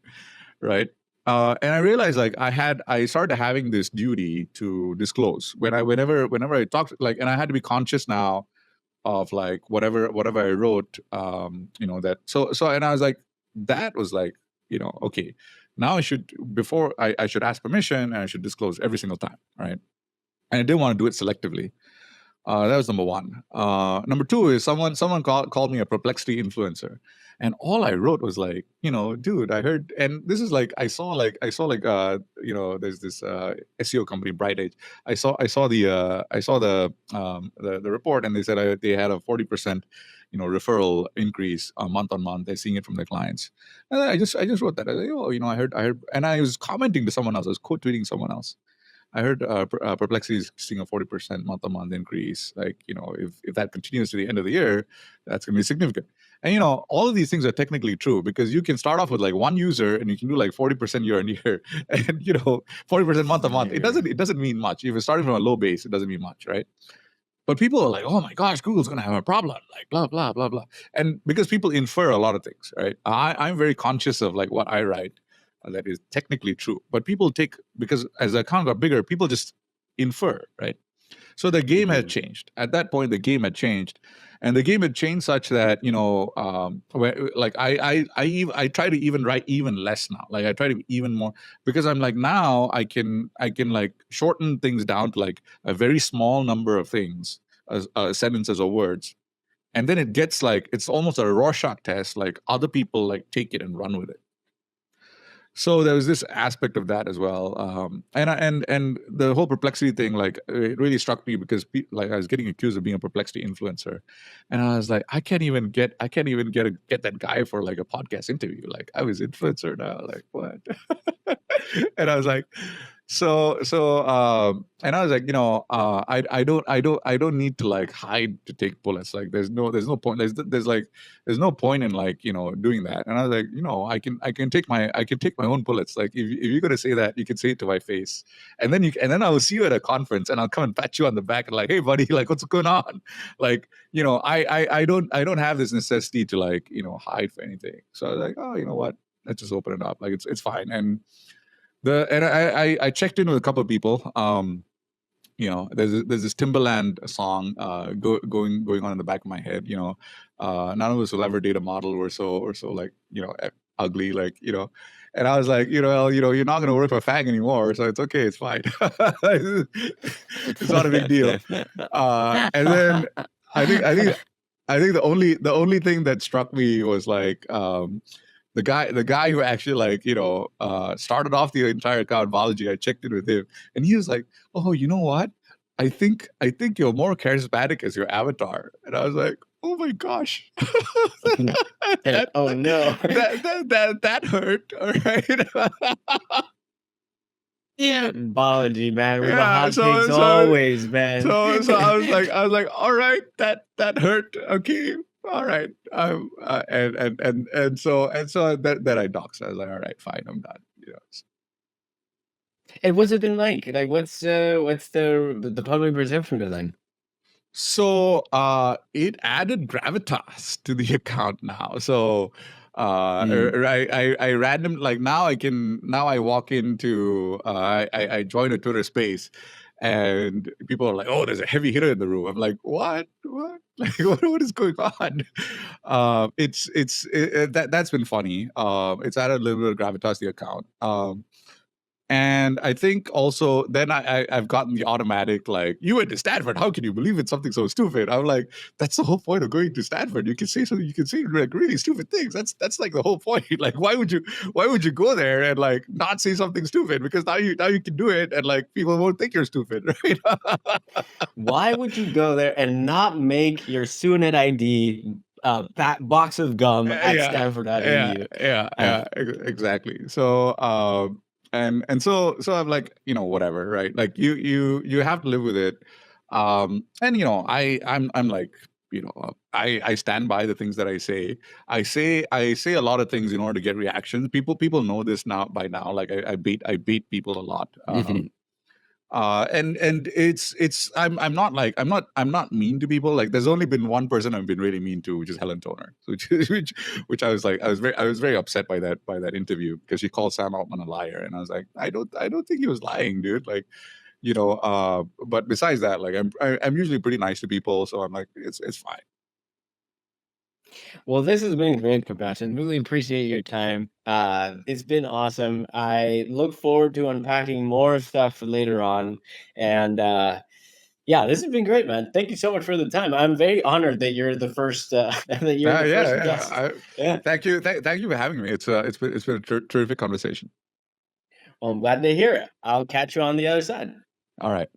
right? And I realized like I started having this duty to disclose whenever I talked, like, and I had to be conscious now of like whatever I wrote, that and I was like, that was like, okay, now I should, before I should ask permission and I should disclose every single time, right? And I didn't want to do it selectively. That was number one. Number two is someone called me a perplexity influencer, and all I wrote was like, dude, I heard, and this is like there's this SEO company, Bright Edge. I saw the report, and they said they had a 40% referral increase month on month. They're seeing it from their clients, and I just wrote that. I was like, oh, I heard, and I was commenting to someone else. I was quote tweeting someone else. I heard Perplexity is seeing a 40% month-on-month increase. Like, if that continues to the end of the year, that's going to be significant. And, all of these things are technically true because you can start off with like one user and you can do like 40% year on year and, 40% month on month. It doesn't mean much. If you're starting from a low base, it doesn't mean much, right? But people are like, oh my gosh, Google's going to have a problem, like blah, blah, blah, blah. And because people infer a lot of things, right? I'm very conscious of like what I write that is technically true. But people because as the account got bigger, people just infer, right? So the game had changed. At that point, the game had changed. And the game had changed such that, like I try to even write even less now. Like I try to be even more, because I'm like, now I can like shorten things down to like a very small number of things, sentences or words. And then it gets like, it's almost a Rorschach test. Like other people like take it and run with it. So there was this aspect of that as well, and the whole perplexity thing, like it really struck me because like I was getting accused of being a perplexity influencer, and I was like, I can't even get that guy for like a podcast interview. Like I was influencer now, like what? And I was like, and I was like, I don't need to like hide to take bullets. Like there's no point. There's no point in like doing that. And I was like, I can take my own bullets. Like if you're gonna say that, you can say it to my face, and then I will see you at a conference and I'll come and pat you on the back and like, hey buddy, like what's going on? Like I don't have this necessity to like hide for anything. So I was like, oh, you know what? Let's just open it up. Like it's fine. And I checked in with a couple of people. There's this Timberland song going on in the back of my head. None of us will ever date a model or so like ugly, like And I was like, you're not going to work for Fang anymore, so it's okay, it's fine. It's not a big deal. And then I think the only thing that struck me was like the guy who actually like started off the entire account, Balaji. I checked in with him, and he was like, "Oh, you know what? I think you're more charismatic as your avatar." And I was like, "Oh my gosh!" Oh no, that hurt. All right. Yeah, Balaji, man, with the hot takes always, man. So I was like, all right, that hurt. Okay. All right, and so that I doxed. I was like, all right, fine, I'm done. And what's it been like? Like, what's the public perception been like? So it added gravitas to the account now. So I random, like now I walk into I join a Twitter space. And people are like, "Oh, there's a heavy hitter in the room." I'm like, "What? Like, what is going on?" That's been funny. It's added a little bit of gravitas to the account. And I think also then I've gotten the automatic like, "You went to Stanford. How can you believe in something so stupid?" I'm like, that's the whole point of going to Stanford. You can say something. You can say like really stupid things. That's like the whole point. Like, why would you go there and like not say something stupid? Because now you can do it and like people won't think you're stupid, right? Why would you go there and not make your student ID box of gum at Stanford.edu? Yeah, exactly. So and so I'm like, whatever, right? Like you have to live with it. And I'm like, I stand by the things that I say. I say a lot of things in order to get reactions. People know this by now. Like I beat people a lot. And it's I'm not mean to people. Like there's only been one person I've been really mean to, which is Helen Toner, which I was like I was very upset by that interview because she called Sam Altman a liar, and I was like I don't think he was lying, dude. Like but besides that, like I'm usually pretty nice to people, so I'm like it's fine. Well, this has been great, Prakash, and really appreciate your time. It's been awesome. I look forward to unpacking more stuff later on. And yeah, this has been great, man. Thank you so much for the time. I'm very honored that you're the first that you're the first guest. Yeah. Thank you, thank you for having me. It's been a terrific conversation. Well, I'm glad to hear it. I'll catch you on the other side. All right.